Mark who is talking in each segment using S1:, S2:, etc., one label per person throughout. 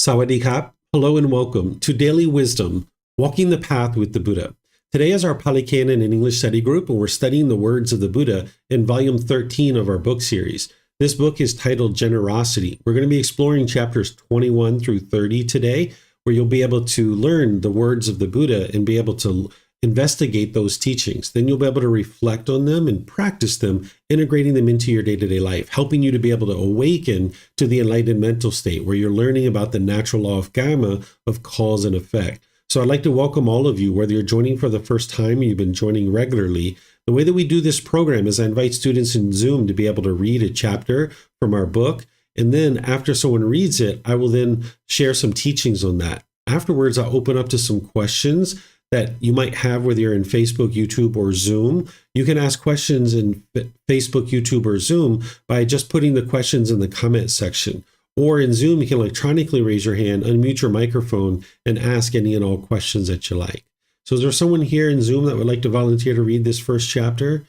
S1: Sawadee-kap. Hello and welcome to Daily Wisdom, Walking the Path with the Buddha. Today is our Pali Canon and English study group, and we're studying the words of the Buddha in volume 13 of our book series. This book is titled Generosity. We're going to be exploring chapters 21 through 30 today, where you'll be able to learn the words of the Buddha and be able to investigate those teachings. Then you'll be able to reflect on them and practice them, integrating them into your day-to-day life, helping you to be able to awaken to the enlightened mental state where you're learning about the natural law of karma, of cause and effect. So I'd like to welcome all of you, whether you're joining for the first time or you've been joining regularly. The way that we do this program is I invite students in Zoom to be able to read a chapter from our book. And then after someone reads it, I will then share some teachings on that. Afterwards, I'll open up to some questions that you might have, whether you're in Facebook, YouTube, or Zoom. You can ask questions in Facebook, YouTube, or Zoom by just putting the questions in the comment section. Or in Zoom, you can electronically raise your hand, unmute your microphone, and ask any and all questions that you like. So is there someone here in Zoom that would like to volunteer to read this first chapter?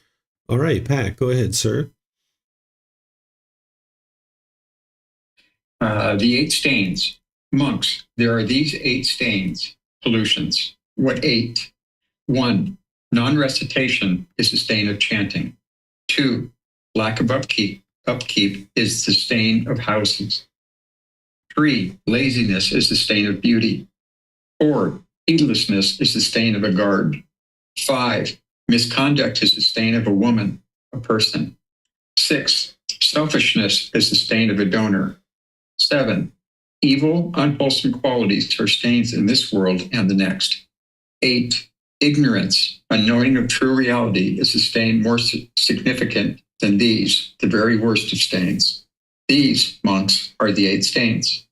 S1: All right, Pat, go ahead, sir.
S2: The 8 stains. Monks, there are these 8 stains, pollutions. What 8? 1. Non-recitation is the stain of chanting. 2. Lack of upkeep. Upkeep is the stain of houses. 3. Laziness is the stain of beauty. 4. Heedlessness is the stain of a guard. 5. Misconduct is the stain of a woman, a person. 6. Selfishness is the stain of a donor. 7. Evil, unwholesome qualities are stains in this world and the next. 8. Ignorance, unknowing of true reality, is a stain more significant than these, the very worst of stains. These, monks, are the 8 stains.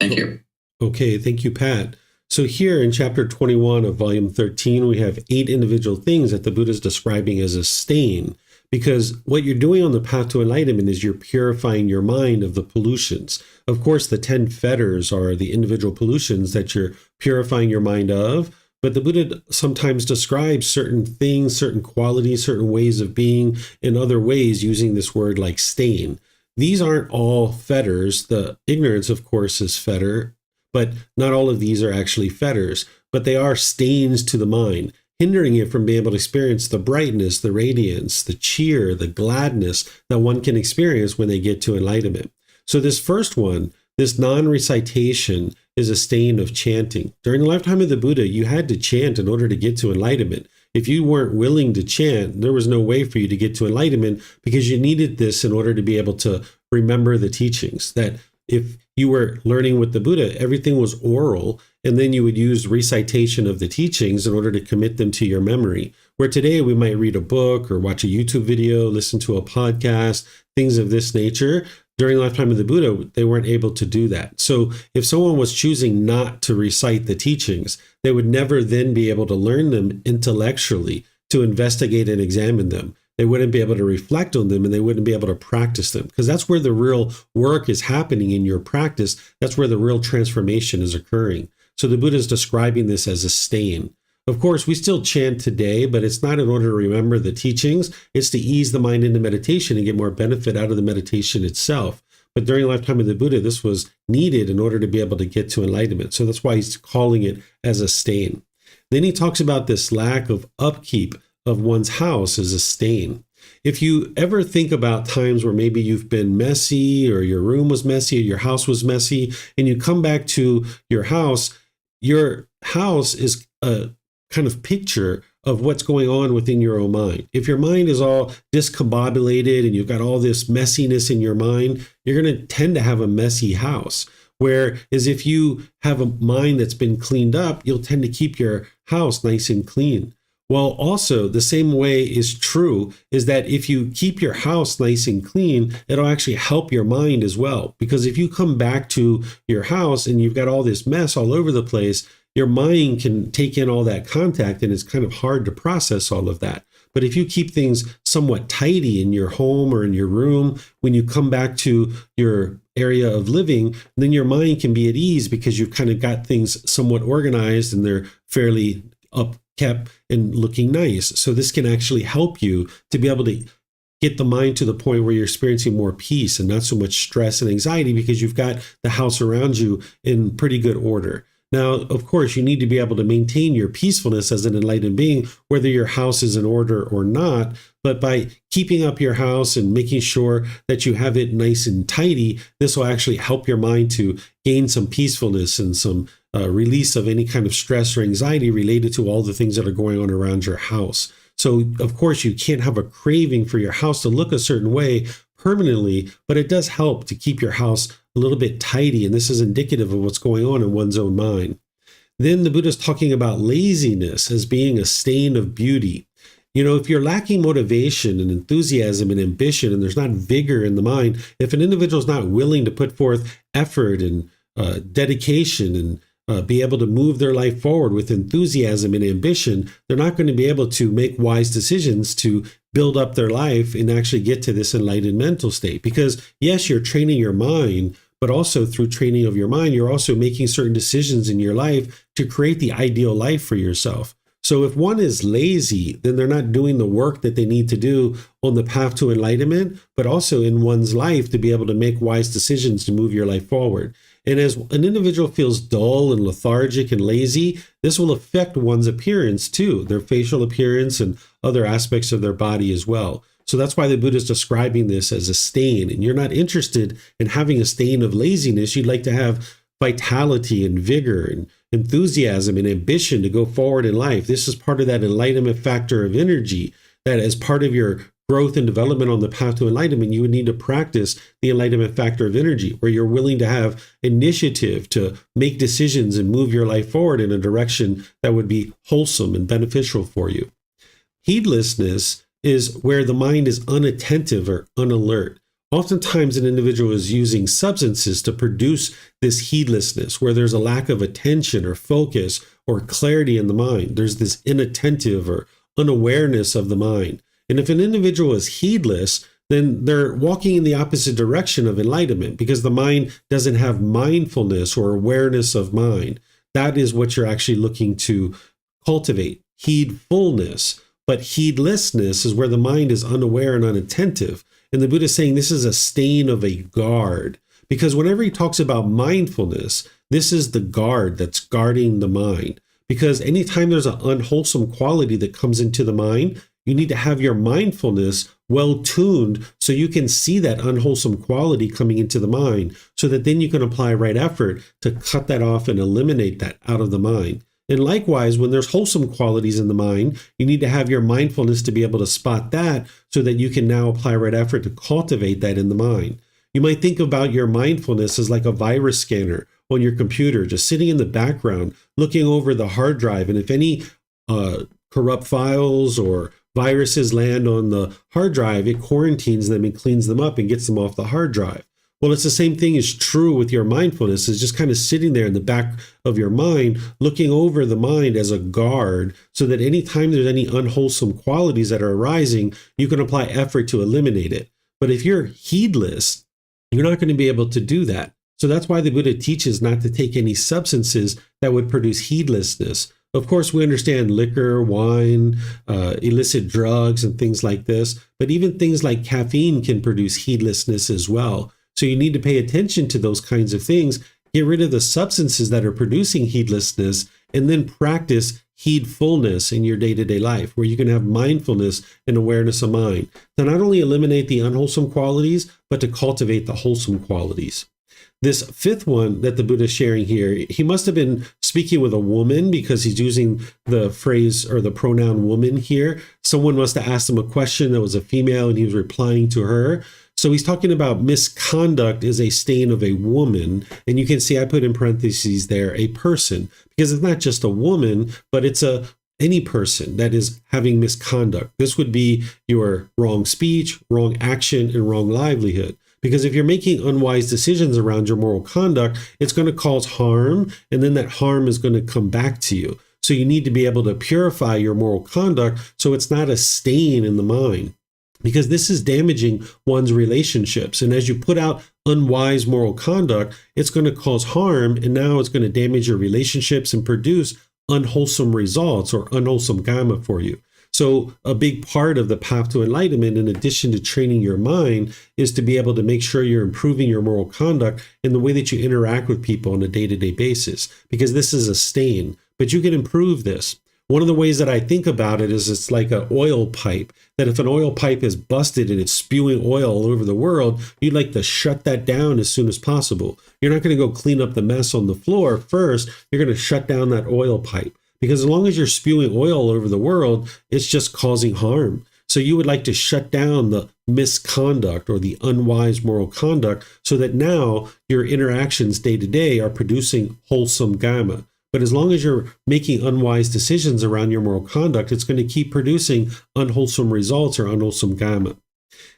S2: Thank you.
S1: Okay, thank you, Pat. So here in chapter 21 of volume 13, we have 8 individual things that the Buddha is describing as a stain. Because what you're doing on the path to enlightenment is you're purifying your mind of the pollutions. Of course, the 10 fetters are the individual pollutions that you're purifying your mind of. But the Buddha sometimes describes certain things, certain qualities, certain ways of being in other ways using this word like stain. These aren't all fetters. The ignorance, of course, is fetter, but not all of these are actually fetters. But they are stains to the mind, hindering it from being able to experience the brightness, the radiance, the cheer, the gladness that one can experience when they get to enlightenment. So this first one, this non-recitation, is a stain of chanting. During the lifetime of the Buddha, you had to chant in order to get to enlightenment. If you weren't willing to chant, there was no way for you to get to enlightenment because you needed this in order to be able to remember the teachings. That if you were learning with the Buddha, everything was oral, and then you would use recitation of the teachings in order to commit them to your memory. Where today we might read a book or watch a YouTube video, listen to a podcast, things of this nature. During the lifetime of the Buddha, they weren't able to do that. So if someone was choosing not to recite the teachings, they would never then be able to learn them intellectually, to investigate and examine them. They wouldn't be able to reflect on them, and they wouldn't be able to practice them, because that's where the real work is happening in your practice. That's where the real transformation is occurring. So the Buddha is describing this as a stain. Of course, we still chant today, but it's not in order to remember the teachings. It's to ease the mind into meditation and get more benefit out of the meditation itself. But during the lifetime of the Buddha, this was needed in order to be able to get to enlightenment. So that's why he's calling it as a stain. Then he talks about this lack of upkeep of one's house as a stain. If you ever think about times where maybe you've been messy, or your room was messy, or your house was messy, and you come back to your house is a kind of picture of what's going on within your own mind. If your mind is all discombobulated and you've got all this messiness in your mind, you're going to tend to have a messy house. Whereas if you have a mind that's been cleaned up, you'll tend to keep your house nice and clean. Well, also the same way is true is that if you keep your house nice and clean, it'll actually help your mind as well. Because if you come back to your house and you've got all this mess all over the place, your mind can take in all that contact, and it's kind of hard to process all of that. But if you keep things somewhat tidy in your home or in your room, when you come back to your area of living, then your mind can be at ease because you've kind of got things somewhat organized and they're fairly upkept and looking nice. So this can actually help you to be able to get the mind to the point where you're experiencing more peace and not so much stress and anxiety because you've got the house around you in pretty good order. Now, of course, you need to be able to maintain your peacefulness as an enlightened being, whether your house is in order or not. But by keeping up your house and making sure that you have it nice and tidy, this will actually help your mind to gain some peacefulness and some release of any kind of stress or anxiety related to all the things that are going on around your house. So, of course, you can't have a craving for your house to look a certain way permanently, but it does help to keep your house a little bit tidy. And this is indicative of what's going on in one's own mind. Then the Buddha is talking about laziness as being a stain of beauty. You know, if you're lacking motivation and enthusiasm and ambition, and there's not vigor in the mind, if an individual is not willing to put forth effort and dedication and be able to move their life forward with enthusiasm and ambition, they're not going to be able to make wise decisions to build up their life and actually get to this enlightened mental state. Because yes, you're training your mind, but also through training of your mind, you're also making certain decisions in your life to create the ideal life for yourself. So if one is lazy, then they're not doing the work that they need to do on the path to enlightenment, but also in one's life to be able to make wise decisions to move your life forward. And as an individual feels dull and lethargic and lazy, this will affect one's appearance too, their facial appearance and other aspects of their body as well. So that's why the Buddha is describing this as a stain. And you're not interested in having a stain of laziness. You'd like to have vitality and vigor and enthusiasm and ambition to go forward in life. This is part of that enlightenment factor of energy that as part of your growth and development on the path to enlightenment, you would need to practice the enlightenment factor of energy, where you're willing to have initiative to make decisions and move your life forward in a direction that would be wholesome and beneficial for you. Heedlessness is where the mind is unattentive or unalert. Oftentimes, an individual is using substances to produce this heedlessness, where there's a lack of attention or focus or clarity in the mind. There's this inattentive or unawareness of the mind. And if an individual is heedless, then they're walking in the opposite direction of enlightenment because the mind doesn't have mindfulness or awareness of mind. That is what you're actually looking to cultivate, heedfulness. But heedlessness is where the mind is unaware and unattentive. And the Buddha is saying this is a stain of a guard. Because whenever he talks about mindfulness, this is the guard that's guarding the mind. Because anytime there's an unwholesome quality that comes into the mind, you need to have your mindfulness well tuned so you can see that unwholesome quality coming into the mind so that then you can apply right effort to cut that off and eliminate that out of the mind. And likewise, when there's wholesome qualities in the mind, you need to have your mindfulness to be able to spot that so that you can now apply right effort to cultivate that in the mind. You might think about your mindfulness as like a virus scanner on your computer, just sitting in the background, looking over the hard drive. And if any corrupt files or viruses land on the hard drive, it quarantines them and cleans them up and gets them off the hard drive. Well, it's the same thing is true with your mindfulness. It's just kind of sitting there in the back of your mind, looking over the mind as a guard so that anytime there's any unwholesome qualities that are arising, you can apply effort to eliminate it. But if you're heedless, you're not going to be able to do that. So that's why the Buddha teaches not to take any substances that would produce heedlessness. Of course, we understand liquor, wine, illicit drugs, and things like this. But even things like caffeine can produce heedlessness as well. So you need to pay attention to those kinds of things, get rid of the substances that are producing heedlessness, and then practice heedfulness in your day-to-day life, where you can have mindfulness and awareness of mind. To not only eliminate the unwholesome qualities, but to cultivate the wholesome qualities. This fifth one that the Buddha is sharing here, he must have been speaking with a woman because he's using the phrase or the pronoun woman here. Someone must have asked him a question that was a female and he was replying to her. So he's talking about misconduct is a stain of a woman. And you can see I put in parentheses there, a person, because it's not just a woman, but it's any person that is having misconduct. This would be your wrong speech, wrong action, and wrong livelihood. Because if you're making unwise decisions around your moral conduct, it's going to cause harm, and then that harm is going to come back to you. So you need to be able to purify your moral conduct so it's not a stain in the mind. Because this is damaging one's relationships. And as you put out unwise moral conduct, it's going to cause harm, and now it's going to damage your relationships and produce unwholesome results or unwholesome karma for you. So a big part of the path to enlightenment, in addition to training your mind, is to be able to make sure you're improving your moral conduct in the way that you interact with people on a day-to-day basis, because this is a stain, but you can improve this. One of the ways that I think about it is it's like an oil pipe, that if an oil pipe is busted and it's spewing oil all over the world, you'd like to shut that down as soon as possible. You're not going to go clean up the mess on the floor first. You're going to shut down that oil pipe, because as long as you're spewing oil all over the world, it's just causing harm. So you would like to shut down the misconduct or the unwise moral conduct so that now your interactions day to day are producing wholesome Dhamma. But as long as you're making unwise decisions around your moral conduct, it's going to keep producing unwholesome results or unwholesome Dhamma.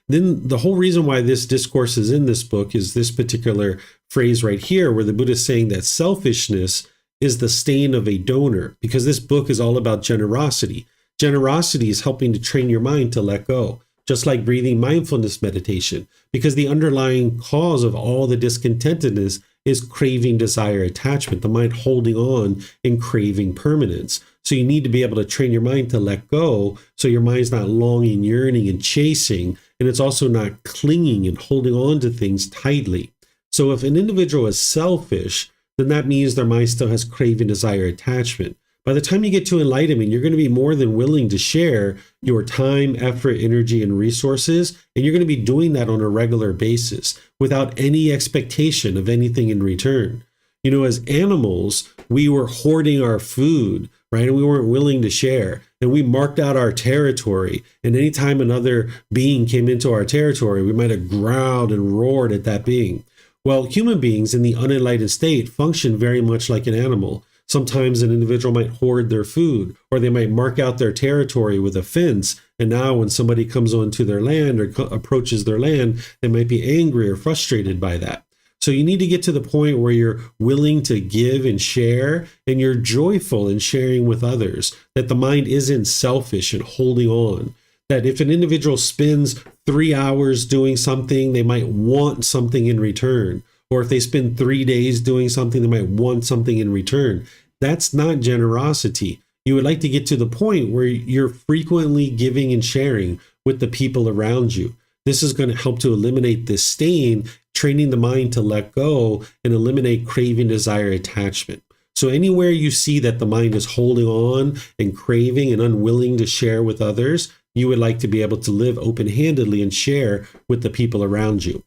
S1: Then the whole reason why this discourse is in this book is this particular phrase right here, where the Buddha is saying that selfishness is the stain of a donor, because this book is all about generosity. Generosity is helping to train your mind to let go, just like breathing mindfulness meditation, because the underlying cause of all the discontentedness is craving, desire, attachment, the mind holding on and craving permanence. So you need to be able to train your mind to let go, so your mind's not longing, yearning, and chasing, and it's also not clinging and holding on to things tightly. So if an individual is selfish, then that means their mind still has craving, desire, attachment. By the time you get to enlightenment, you're going to be more than willing to share your time, effort, energy, and resources, and you're going to be doing that on a regular basis without any expectation of anything in return. You know, as animals, we were hoarding our food, right? And we weren't willing to share. And we marked out our territory. And anytime another being came into our territory, we might have growled and roared at that being. Well, human beings in the unenlightened state function very much like an animal. Sometimes an individual might hoard their food, or they might mark out their territory with a fence. And now when somebody comes onto their land or approaches their land, they might be angry or frustrated by that. So you need to get to the point where you're willing to give and share, and you're joyful in sharing with others, that the mind isn't selfish and holding on. That if an individual spends 3 hours doing something, they might want something in return. Or if they spend 3 days doing something, they might want something in return. That's not generosity. You would like to get to the point where you're frequently giving and sharing with the people around you. This is going to help to eliminate this stain, training the mind to let go and eliminate craving, desire, attachment. So anywhere you see that the mind is holding on and craving and unwilling to share with others, you would like to be able to live open-handedly and share with the people around you.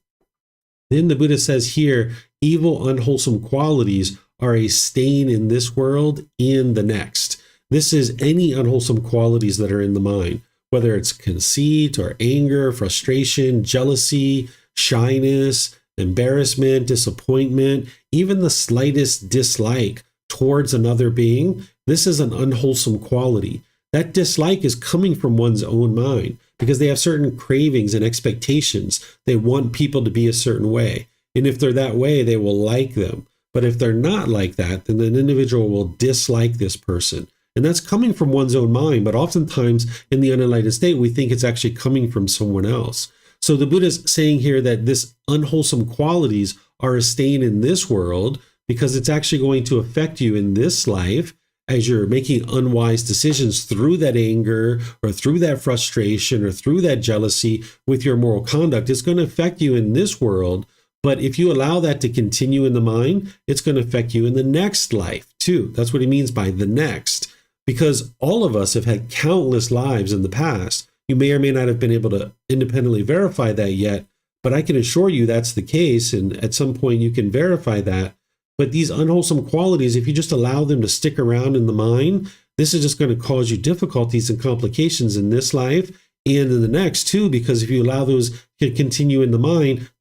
S1: Then the Buddha says here, evil, unwholesome qualities are a stain in this world and the next. This is any unwholesome qualities that are in the mind, whether it's conceit or anger, frustration, jealousy, shyness, embarrassment, disappointment, even the slightest dislike towards another being. This is an unwholesome quality. That dislike is coming from one's own mind, because they have certain cravings and expectations. They want people to be a certain way. And if they're that way, they will like them. But if they're not like that, then an individual will dislike this person. And that's coming from one's own mind. But oftentimes in the unenlightened state, we think it's actually coming from someone else. So the Buddha is saying here that this unwholesome qualities are a stain in this world, because it's actually going to affect you in this life as you're making unwise decisions through that anger or through that frustration or through that jealousy with your moral conduct. It's going to affect you in this world. But if you allow that to continue in the mind, it's going to affect you in the next life too. That's what he means by the next, because all of us have had countless lives in the past. You may or may not have been able to independently verify that yet, but I can assure you that's the case. And at some point you can verify that. But these unwholesome qualities, if you just allow them to stick around in the mind, this is just going to cause you difficulties and complications in this life and in the next too, because if you allow those to continue in the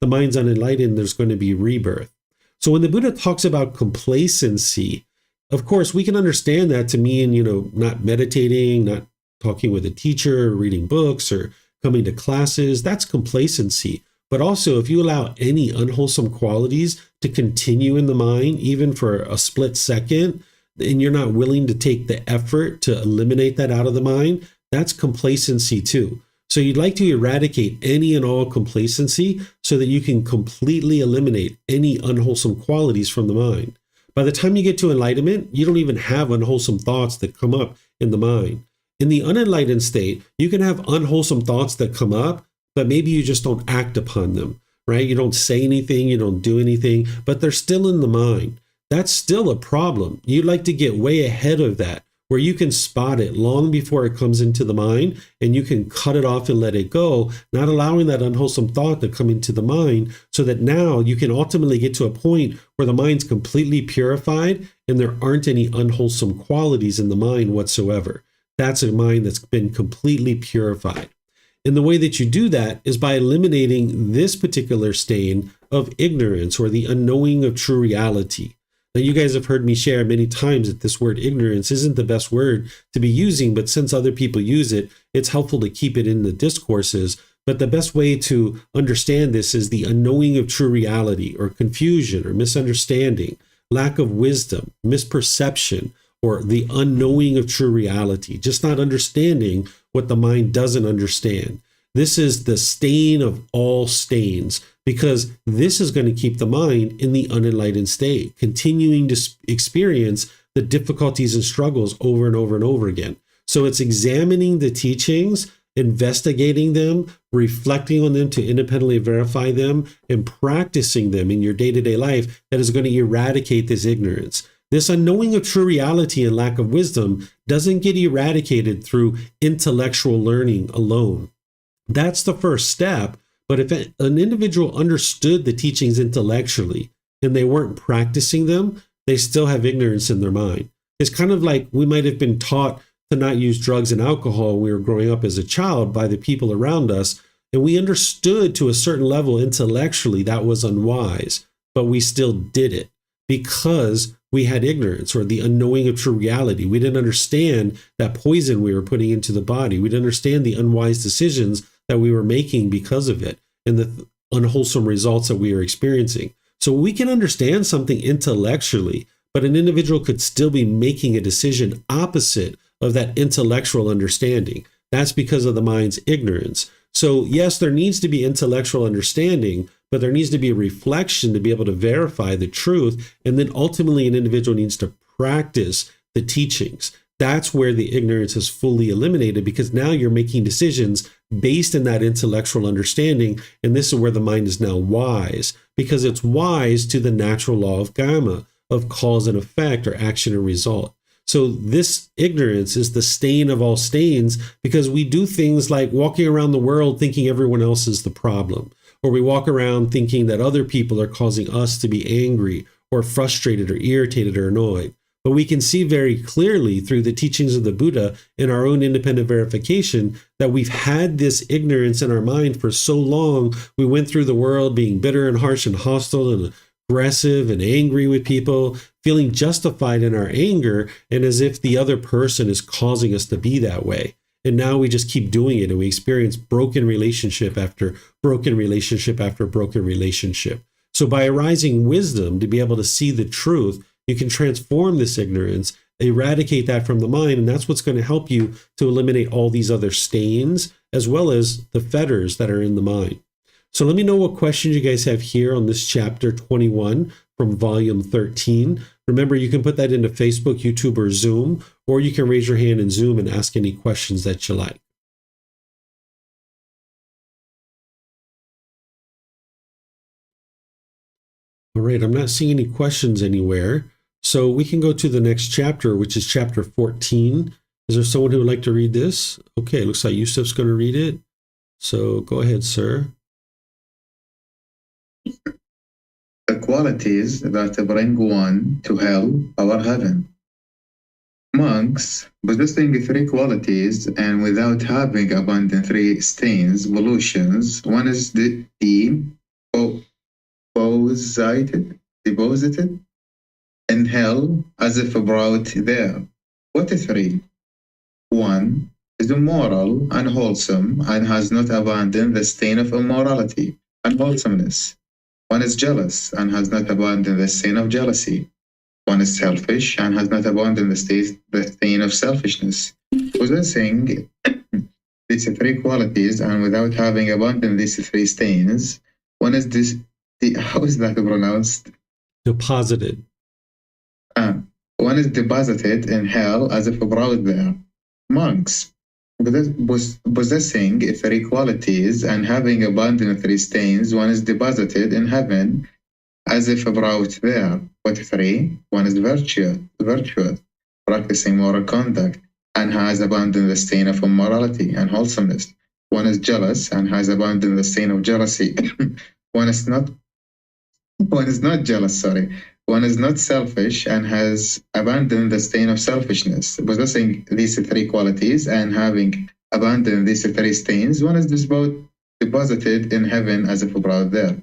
S1: mind's unenlightened, there's going to be rebirth. So when the Buddha talks about complacency, of course, we can understand that to mean, not meditating, not talking with a teacher, reading books, or coming to classes. That's complacency. But also, if you allow any unwholesome qualities to continue in the mind, even for a split second, and you're not willing to take the effort to eliminate that out of the mind, that's complacency too. So you'd like to eradicate any and all complacency so that you can completely eliminate any unwholesome qualities from the mind. By the time you get to enlightenment, you don't even have unwholesome thoughts that come up in the mind. In the unenlightened state, you can have unwholesome thoughts that come up, but maybe you just don't act upon them, right? You don't say anything, you don't do anything, but they're still in the mind. That's still a problem. You'd like to get way ahead of that, where you can spot it long before it comes into the mind, and you can cut it off and let it go, not allowing that unwholesome thought to come into the mind, so that now you can ultimately get to a point where the mind's completely purified and there aren't any unwholesome qualities in the mind whatsoever. That's a mind that's been completely purified. And the way that you do that is by eliminating this particular stain of ignorance, or the unknowing of true reality. Now, you guys have heard me share many times that this word ignorance isn't the best word to be using, but since other people use it, it's helpful to keep it in the discourses. But the best way to understand this is the unknowing of true reality, or confusion, or misunderstanding, lack of wisdom, misperception, or the unknowing of true reality, just not understanding what the mind doesn't understand. This is the stain of all stains, because this is going to keep the mind in the unenlightened state, continuing to experience the difficulties and struggles over and over and over again. So it's examining the teachings, investigating them, reflecting on them to independently verify them, and practicing them in your day-to-day life that is going to eradicate this ignorance. This unknowing of true reality and lack of wisdom doesn't get eradicated through intellectual learning alone. That's the first step. But if an individual understood the teachings intellectually and they weren't practicing them, they still have ignorance in their mind. It's kind of like we might have been taught to not use drugs and alcohol when we were growing up as a child by the people around us, and we understood to a certain level intellectually that was unwise, but we still did it because we had ignorance, or the unknowing of true reality. We didn't understand that poison we were putting into the body. We didn't understand the unwise decisions that we were making because of it, and the unwholesome results that we were experiencing. So we can understand something intellectually, but an individual could still be making a decision opposite of that intellectual understanding. That's because of the mind's ignorance. So yes, there needs to be intellectual understanding, but there needs to be a reflection to be able to verify the truth. And then ultimately an individual needs to practice the teachings. That's where the ignorance is fully eliminated, because now you're making decisions based in that intellectual understanding. And this is where the mind is now wise, because it's wise to the natural law of karma, of cause and effect, or action and result. So this ignorance is the stain of all stains, because we do things like walking around the world thinking everyone else is the problem, or we walk around thinking that other people are causing us to be angry or frustrated or irritated or annoyed. But we can see very clearly through the teachings of the Buddha and our own independent verification that we've had this ignorance in our mind for so long. We went through the world being bitter and harsh and hostile and aggressive and angry with people, feeling justified in our anger, and as if the other person is causing us to be that way. And now we just keep doing it, and we experience broken relationship after broken relationship after broken relationship. So by arising wisdom to be able to see the truth, you can transform this ignorance, eradicate that from the mind, and that's what's going to help you to eliminate all these other stains, as well as the fetters that are in the mind. So let me know what questions you guys have here on this chapter 21 from volume 13. Remember, you can put that into Facebook, YouTube, or Zoom, or you can raise your hand in Zoom and ask any questions that you like. All right, I'm not seeing any questions anywhere. So we can go to the next chapter, which is chapter 14. Is there someone who would like to read this? Okay, looks like Yusuf's going to read it. So go ahead, sir.
S3: The qualities that bring one to hell or heaven. Monks possessing three qualities and without having abandoned three stains, pollutions, one is deposited in hell as if brought there. What is three? One is immoral, unwholesome, and has not abandoned the stain of immorality, unwholesomeness. One is jealous and has not abandoned the stain of jealousy. One is selfish and has not abandoned the stain of selfishness. Possessing these three qualities and without having abandoned these three stains, one is how is that pronounced?
S1: Deposited.
S3: One is deposited in hell as if brought there. Monks, possessing three qualities and having abandoned three stains, one is deposited in heaven as if brought there. What three? One is virtuous, practicing moral conduct, and has abandoned the stain of immorality and wholesomeness. One is jealous and has abandoned the stain of jealousy. One is not jealous, sorry. One is not selfish and has abandoned the stain of selfishness. Possessing these three qualities and having abandoned these three stains, one is deposited in heaven as if brought there.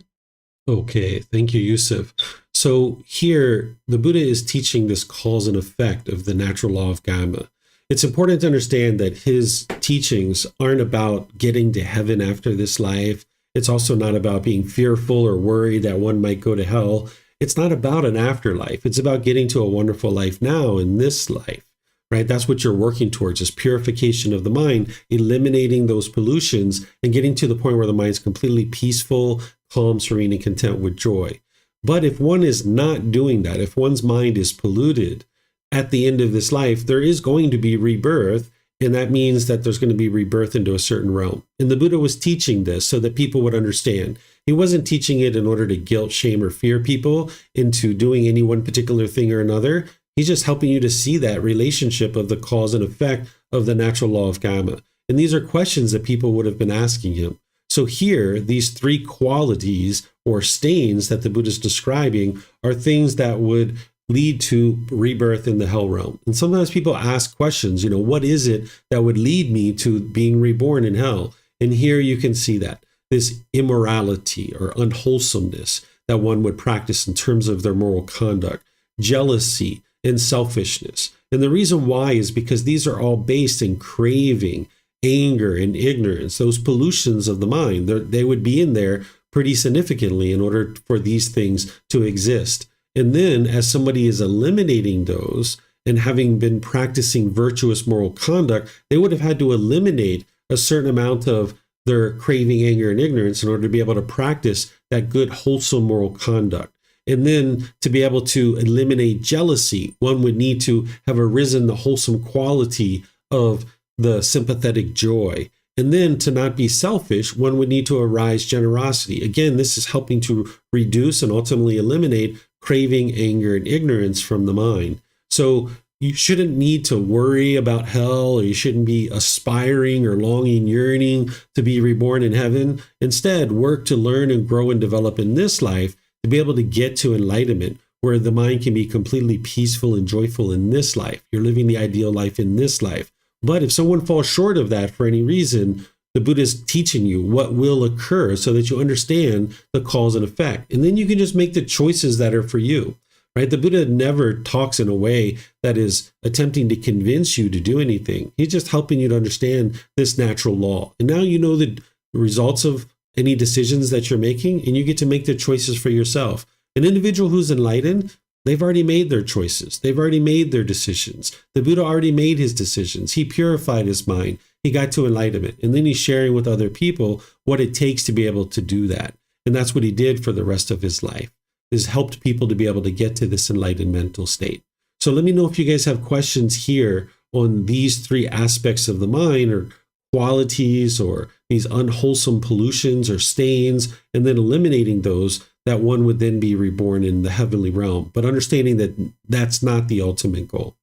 S1: Okay, thank you, Yusuf. So here, the Buddha is teaching this cause and effect of the natural law of karma. It's important to understand that his teachings aren't about getting to heaven after this life. It's also not about being fearful or worried that one might go to hell. It's not about an afterlife. It's about getting to a wonderful life now in this life, right? That's what you're working towards, is purification of the mind, eliminating those pollutions and getting to the point where the mind's completely peaceful, calm, serene, and content with joy. But if one is not doing that, if one's mind is polluted at the end of this life, there is going to be rebirth. And that means that there's going to be rebirth into a certain realm. And the Buddha was teaching this so that people would understand. He wasn't teaching it in order to guilt, shame, or fear people into doing any one particular thing or another. He's just helping you to see that relationship of the cause and effect of the natural law of karma. And these are questions that people would have been asking him. So here, these three qualities or stains that the Buddha is describing are things that would lead to rebirth in the hell realm. And sometimes people ask questions, what is it that would lead me to being reborn in hell? And here you can see that this immorality or unwholesomeness that one would practice in terms of their moral conduct, jealousy and selfishness. And the reason why is because these are all based in craving, anger, and ignorance, those pollutions of the mind. They would be in there pretty significantly in order for these things to exist. And then as somebody is eliminating those and having been practicing virtuous moral conduct, they would have had to eliminate a certain amount of their craving, anger, and ignorance in order to be able to practice that good, wholesome moral conduct. And then to be able to eliminate jealousy, one would need to have arisen the wholesome quality of the sympathetic joy. And then to not be selfish, one would need to arise generosity. Again, this is helping to reduce and ultimately eliminate craving, anger, and ignorance from the mind. So you shouldn't need to worry about hell, or you shouldn't be aspiring or longing, yearning to be reborn in heaven. Instead, work to learn and grow and develop in this life to be able to get to enlightenment, where the mind can be completely peaceful and joyful in this life. You're living the ideal life in this life. But if someone falls short of that for any reason, the Buddha is teaching you what will occur so that you understand the cause and effect. And then you can just make the choices that are for you, right? The Buddha never talks in a way that is attempting to convince you to do anything. He's just helping you to understand this natural law. And now you know the results of any decisions that you're making, and you get to make the choices for yourself. An individual who's enlightened, they've already made their choices. They've already made their decisions. The Buddha already made his decisions. He purified his mind. He got to enlightenment. And then he's sharing with other people what it takes to be able to do that. And that's what he did for the rest of his life, is helped people to be able to get to this enlightened mental state. So let me know if you guys have questions here on these three aspects of the mind, or qualities, or these unwholesome pollutions or stains, and then eliminating those, that one would then be reborn in the heavenly realm. But understanding that that's not the ultimate goal.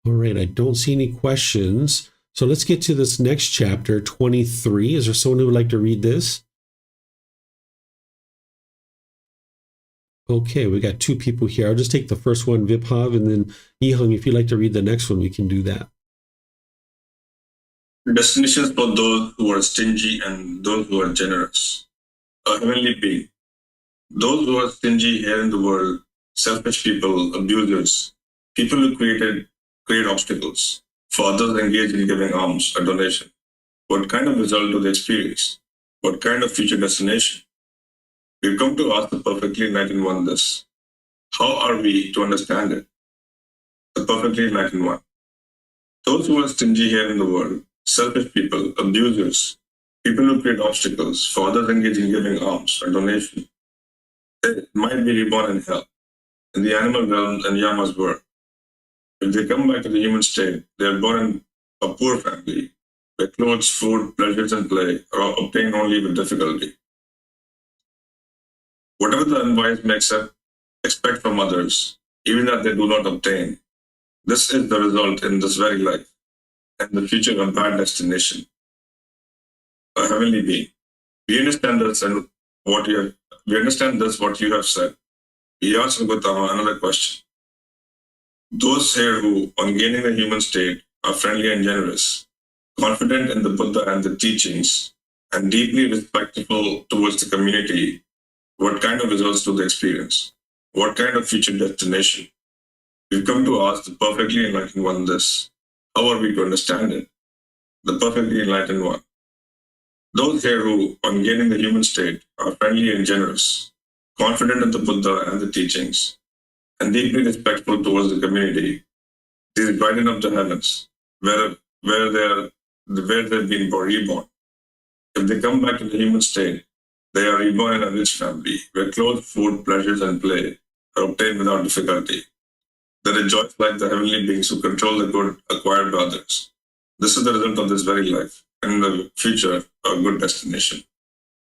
S1: All right, I don't see any questions. So let's get to this next chapter, 23. Is there someone who would like to read this? Okay, we got two people here. I'll just take the first one, Vibhav, and then Yihang, if you'd like to read the next one, we can do that.
S4: Destinations for those who are stingy and those who are generous. A heavenly being. Those who are stingy here in the world, selfish people, abusers, people who create obstacles. For others engaged in giving alms or donation. What kind of result do they experience? What kind of future destination? We've come to ask the perfectly enlightened one this. How are we to understand it? The perfectly enlightened one. Those who are stingy here in the world, selfish people, abusers, people who create obstacles, for others engaged in giving alms or donation, they might be reborn in hell. in the animal realm and yamas were. If they come back to the human state, they are born in a poor family, where clothes, food, pleasures, and play are obtained only with difficulty. Whatever the unwise may expect from others, even that they do not obtain, this is the result in this very life and the future of bad destination, a heavenly being. We understand this and we understand this what you have said. He asked Gotama another question. Those here who, on gaining the human state, are friendly and generous, confident in the Buddha and the teachings, and deeply respectful towards the community, what kind of results do they experience? What kind of future destination? We've come to ask the perfectly enlightened one this. How are we to understand it? The perfectly enlightened one. Those here who, on gaining the human state, are friendly and generous, confident in the Buddha and the teachings, and deeply respectful towards the community, these brighten up the heavens, where they've been reborn. If they come back to the human state, they are reborn in a rich family, where clothes, food, pleasures, and play are obtained without difficulty. They rejoice like the heavenly beings who control the good acquired by others. This is the result of this very life, and in the future, a good destination.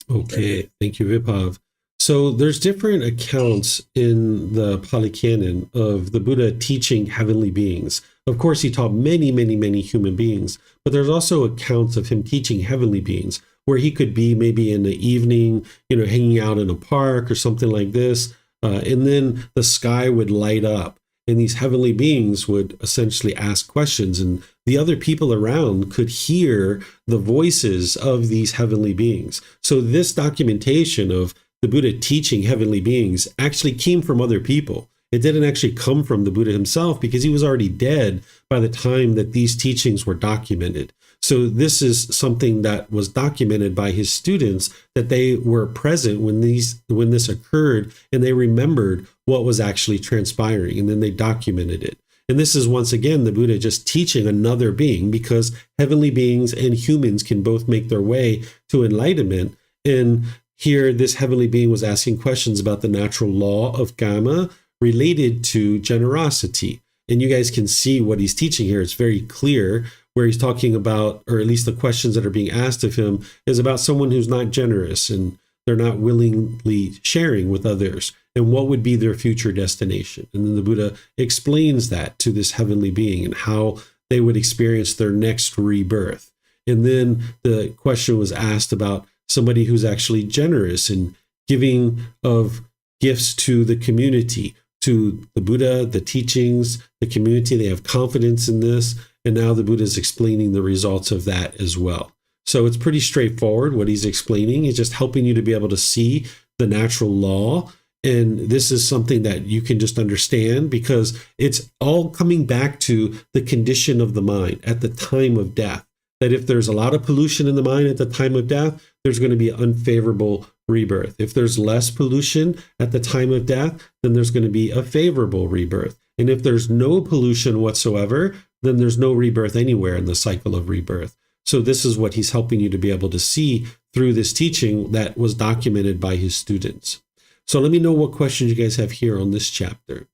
S1: Okay, thank you, Vibhav. So there's different accounts in the Pali Canon of the Buddha teaching heavenly beings. Of course, he taught many, many, many human beings, but there's also accounts of him teaching heavenly beings where he could be maybe in the evening, hanging out in a park or something like this. And then the sky would light up and these heavenly beings would essentially ask questions, and the other people around could hear the voices of these heavenly beings. So this documentation of the Buddha teaching heavenly beings actually came from other people. It didn't actually come from the Buddha himself because he was already dead by the time that these teachings were documented. So this is something that was documented by his students, that they were present when this occurred, and they remembered what was actually transpiring, and then they documented it. And this is once again the Buddha just teaching another being, because heavenly beings and humans can both make their way to enlightenment. And here this heavenly being was asking questions about the natural law of karma related to generosity. And you guys can see what he's teaching here. It's very clear where he's talking about, or at least the questions that are being asked of him, is about someone who's not generous and they're not willingly sharing with others, and what would be their future destination. And then the Buddha explains that to this heavenly being and how they would experience their next rebirth. And then the question was asked about somebody who's actually generous and giving of gifts to the community, to the Buddha, the teachings, the community. They have confidence in this. And now the Buddha is explaining the results of that as well. So it's pretty straightforward what he's explaining. He's just helping you to be able to see the natural law. And this is something that you can just understand, because it's all coming back to the condition of the mind at the time of death. That if there's a lot of pollution in the mind at the time of death, there's going to be unfavorable rebirth. If there's less pollution at the time of death, then there's going to be a favorable rebirth. And if there's no pollution whatsoever, then there's no rebirth anywhere in the cycle of rebirth. So this is what he's helping you to be able to see through this teaching that was documented by his students. So let me know what questions you guys have here on this chapter.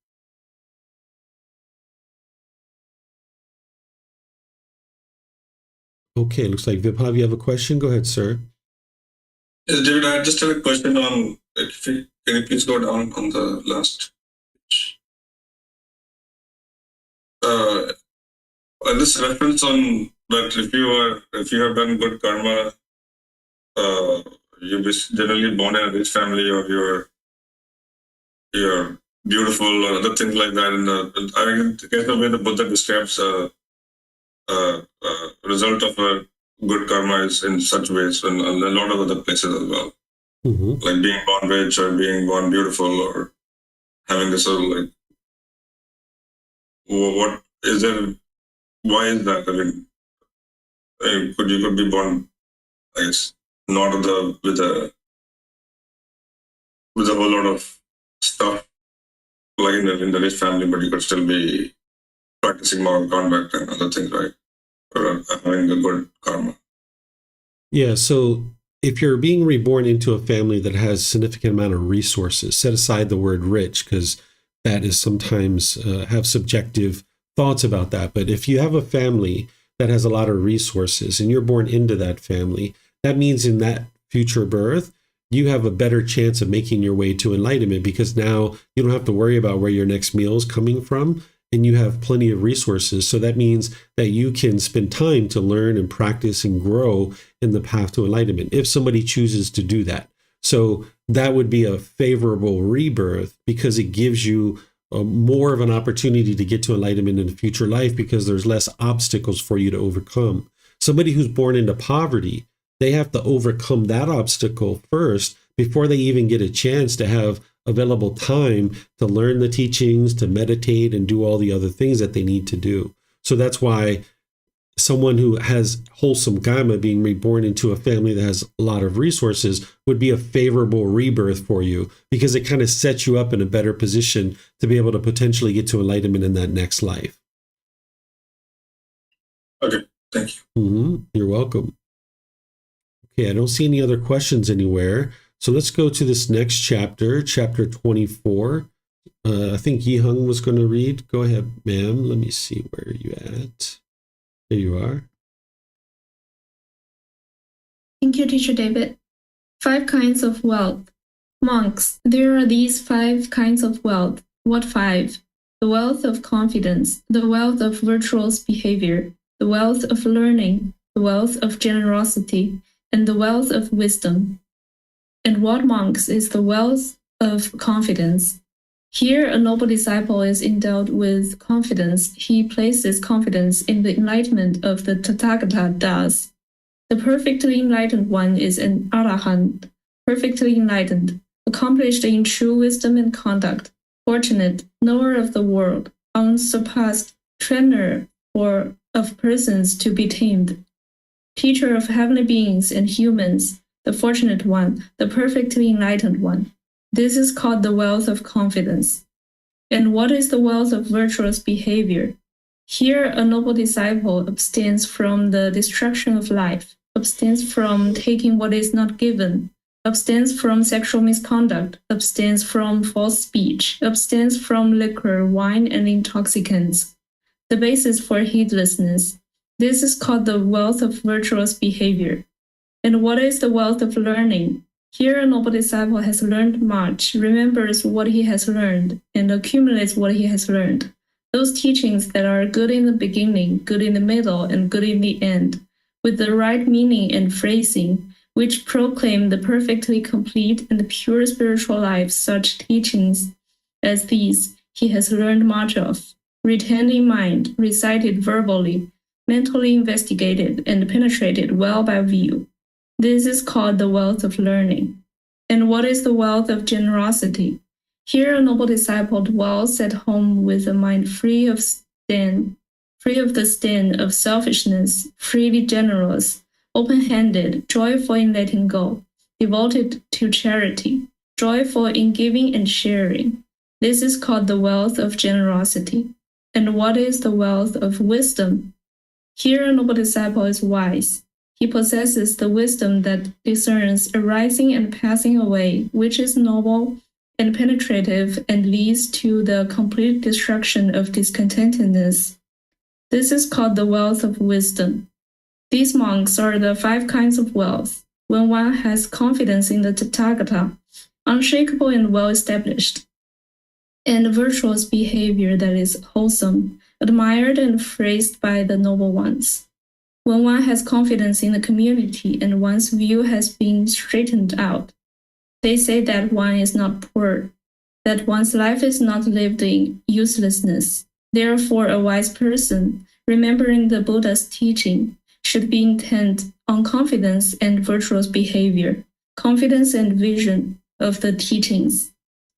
S1: Okay, looks like Vibhav, you have a question. Go ahead, sir.
S4: Yes, David, I just have a question on, can you please go down on the last page? This reference on that if you have done good karma, you're generally born in a rich family, or you're beautiful, or other things like that. And I guess the way the Buddha describes result of a good karma is in such ways, and a lot of other places as well.
S1: Mm-hmm.
S4: Like being born rich, or being born beautiful, or having this sort of like, what is there? Why is that? I mean, you could be born, I guess, not with a whole lot of stuff like in the rich family, but you could still be practicing moral conduct and other things, right? Or having a good karma.
S1: Yeah, so if you're being reborn into a family that has significant amount of resources, set aside the word rich, because that is sometimes have subjective thoughts about that. But if you have a family that has a lot of resources and you're born into that family, that means in that future birth, you have a better chance of making your way to enlightenment, because now you don't have to worry about where your next meal is coming from, and you have plenty of resources. So that means that you can spend time to learn and practice and grow in the path to enlightenment if somebody chooses to do that. So that would be a favorable rebirth, because it gives you more of an opportunity to get to enlightenment in a future life, because there's less obstacles for you to overcome. Somebody who's born into poverty, they have to overcome that obstacle first before they even get a chance to have available time to learn the teachings, to meditate, and do all the other things that they need to do. So that's why someone who has wholesome karma, being reborn into a family that has a lot of resources, would be a favorable rebirth for you, because it kind of sets you up in a better position to be able to potentially get to enlightenment in that next life.
S4: Okay, thank you.
S1: You're welcome. Okay, I don't see any other questions anywhere. So let's go to this next chapter, chapter 24. I think Yihang was going to read. Go ahead, ma'am. Let me see, where are you at? There you are.
S5: Thank you, Teacher David. 5 kinds of wealth. Monks, there are these 5 kinds of wealth. What 5? The wealth of confidence, the wealth of virtuous behavior, the wealth of learning, the wealth of generosity, and the wealth of wisdom. And what, monks, is the wealth of confidence? Here, a noble disciple is endowed with confidence. He places confidence in the enlightenment of the Tathagata Das. The perfectly enlightened one is an arahant, perfectly enlightened, accomplished in true wisdom and conduct, fortunate, knower of the world, unsurpassed, trainer of persons to be tamed, teacher of heavenly beings and humans, the fortunate one, the perfectly enlightened one. This is called the wealth of confidence. And what is the wealth of virtuous behavior? Here, a noble disciple abstains from the destruction of life, abstains from taking what is not given, abstains from sexual misconduct, abstains from false speech, abstains from liquor, wine, and intoxicants, the basis for heedlessness. This is called the wealth of virtuous behavior. And what is the wealth of learning? Here, a noble disciple has learned much, remembers what he has learned, and accumulates what he has learned. Those teachings that are good in the beginning, good in the middle, and good in the end, with the right meaning and phrasing, which proclaim the perfectly complete and pure spiritual life. Such teachings as these he has learned much of, retained in mind, recited verbally, mentally investigated, and penetrated well by view. This is called the wealth of learning. And what is the wealth of generosity? Here, a noble disciple dwells at home with a mind free of the stain of selfishness, freely generous, open-handed, joyful in letting go, devoted to charity, joyful in giving and sharing. This is called the wealth of generosity. And what is the wealth of wisdom? Here, a noble disciple is wise. He possesses the wisdom that discerns arising and passing away, which is noble and penetrative and leads to the complete destruction of discontentedness. This is called the wealth of wisdom. These monks are the 5 kinds of wealth. When one has confidence in the Tathagata, unshakable and well established, and virtuous behavior that is wholesome, admired and praised by the noble ones. When one has confidence in the community and one's view has been straightened out, they say that one is not poor, that one's life is not lived in uselessness. Therefore, a wise person, remembering the Buddha's teaching, should be intent on confidence and virtuous behavior, confidence and vision of the teachings.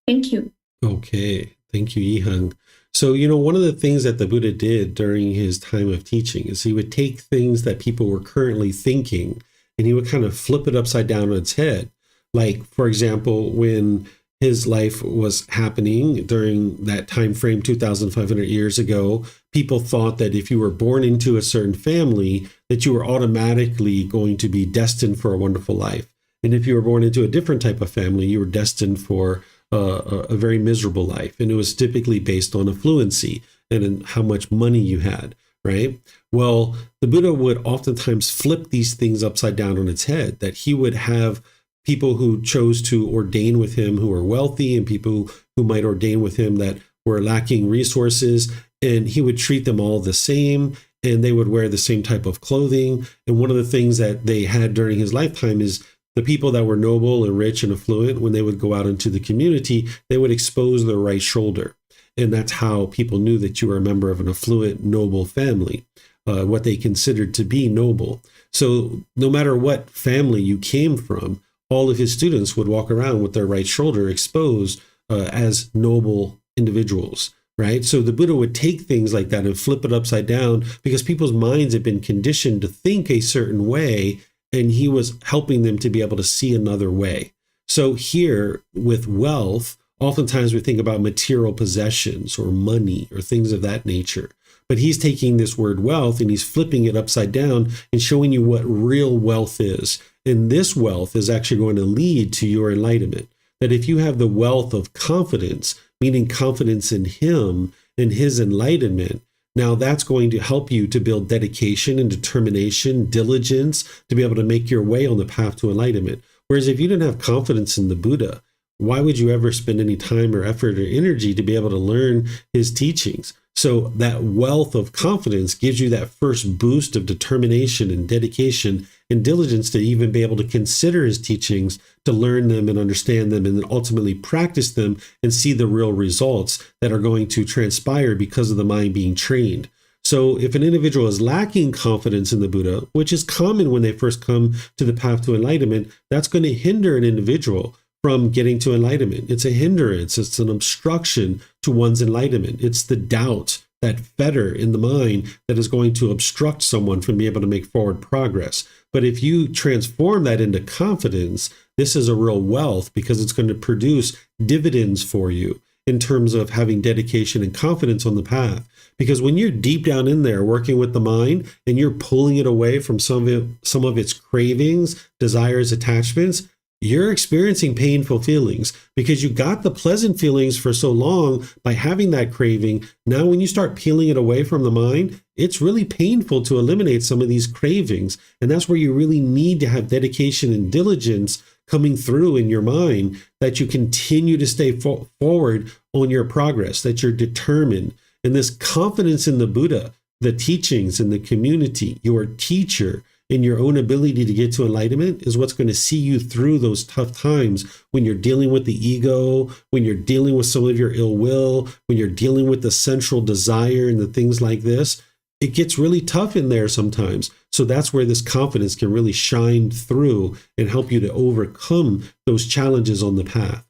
S5: Thank you.
S1: Okay, thank you, Yihang. So, one of the things that the Buddha did during his time of teaching is he would take things that people were currently thinking and he would kind of flip it upside down on its head. Like, for example, when his life was happening during that time frame 2,500 years ago, people thought that if you were born into a certain family, that you were automatically going to be destined for a wonderful life. And if you were born into a different type of family, you were destined for a very miserable life. And it was typically based on affluency and in how much money you had, right? Well, the Buddha would oftentimes flip these things upside down on its head, that he would have people who chose to ordain with him who were wealthy and people who might ordain with him that were lacking resources, and he would treat them all the same, and they would wear the same type of clothing. And one of the things that they had during his lifetime is the people that were noble and rich and affluent, when they would go out into the community, they would expose their right shoulder. And that's how people knew that you were a member of an affluent, noble family, what they considered to be noble. So no matter what family you came from, all of his students would walk around with their right shoulder exposed as noble individuals, right? So the Buddha would take things like that and flip it upside down because people's minds had been conditioned to think a certain way, and he was helping them to be able to see another way. So here with wealth, oftentimes we think about material possessions or money or things of that nature. But he's taking this word wealth and he's flipping it upside down and showing you what real wealth is. And this wealth is actually going to lead to your enlightenment. That if you have the wealth of confidence, meaning confidence in him and his enlightenment, now that's going to help you to build dedication and determination, diligence, to be able to make your way on the path to enlightenment. Whereas if you didn't have confidence in the Buddha, why would you ever spend any time or effort or energy to be able to learn his teachings? So that wealth of confidence gives you that first boost of determination and dedication and diligence to even be able to consider his teachings, to learn them and understand them, and then ultimately practice them and see the real results that are going to transpire because of the mind being trained. So if an individual is lacking confidence in the Buddha, which is common when they first come to the path to enlightenment, that's going to hinder an individual from getting to enlightenment. It's a hindrance. It's an obstruction to one's enlightenment. It's the doubt, that fetter in the mind that is going to obstruct someone from being able to make forward progress. But if you transform that into confidence, this is a real wealth because it's going to produce dividends for you in terms of having dedication and confidence on the path. Because when you're deep down in there working with the mind and you're pulling it away from some of its cravings, desires, attachments, you're experiencing painful feelings because you got the pleasant feelings for so long by having that craving. Now, when you start peeling it away from the mind, it's really painful to eliminate some of these cravings. And that's where you really need to have dedication and diligence coming through in your mind, that you continue to stay forward on your progress, that you're determined. And this confidence in the Buddha, the teachings, and the community, your teacher, in your own ability to get to enlightenment is what's going to see you through those tough times when you're dealing with the ego, when you're dealing with some of your ill will, when you're dealing with the central desire and the things like this. It gets really tough in there sometimes. So that's where this confidence can really shine through and help you to overcome those challenges on the path.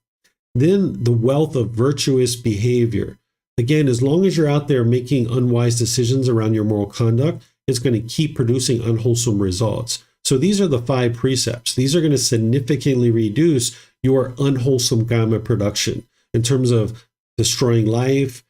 S1: Then the wealth of virtuous behavior. Again, as long as you're out there making unwise decisions around your moral conduct, it's going to keep producing unwholesome results. So these are the 5 precepts. These are going to significantly reduce your unwholesome karma production in terms of destroying life,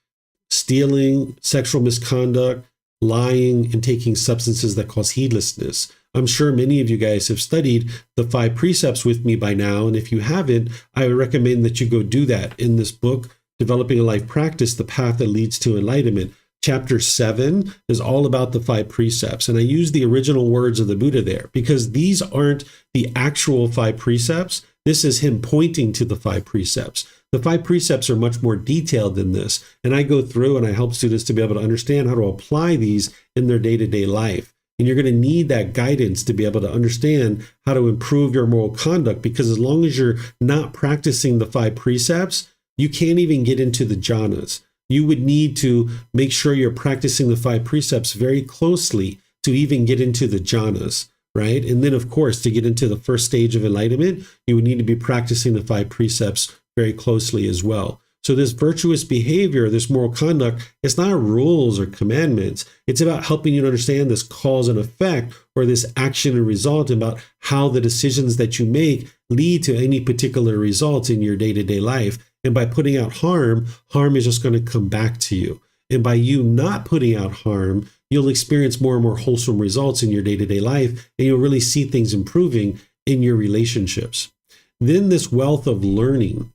S1: stealing, sexual misconduct, lying, and taking substances that cause heedlessness. I'm sure many of you guys have studied the 5 precepts with me by now. And if you haven't, I would recommend that you go do that in this book, Developing a Life Practice, The Path That Leads to Enlightenment. Chapter 7 is all about the 5 precepts. And I use the original words of the Buddha there because these aren't the actual 5 precepts. This is him pointing to the 5 precepts. The 5 precepts are much more detailed than this. And I go through and I help students to be able to understand how to apply these in their day-to-day life. And you're going to need that guidance to be able to understand how to improve your moral conduct, because as long as you're not practicing the 5 precepts, you can't even get into the jhanas. You would need to make sure you're practicing the 5 precepts very closely to even get into the jhanas, right? And then, of course, to get into the first stage of enlightenment, you would need to be practicing the 5 precepts very closely as well. So this virtuous behavior, this moral conduct, it's not rules or commandments. It's about helping you to understand this cause and effect, or this action and result, about how the decisions that you make lead to any particular results in your day-to-day life. And by putting out harm, harm is just going to come back to you. And by you not putting out harm, you'll experience more and more wholesome results in your day-to-day life, and you'll really see things improving in your relationships. Then this wealth of learning.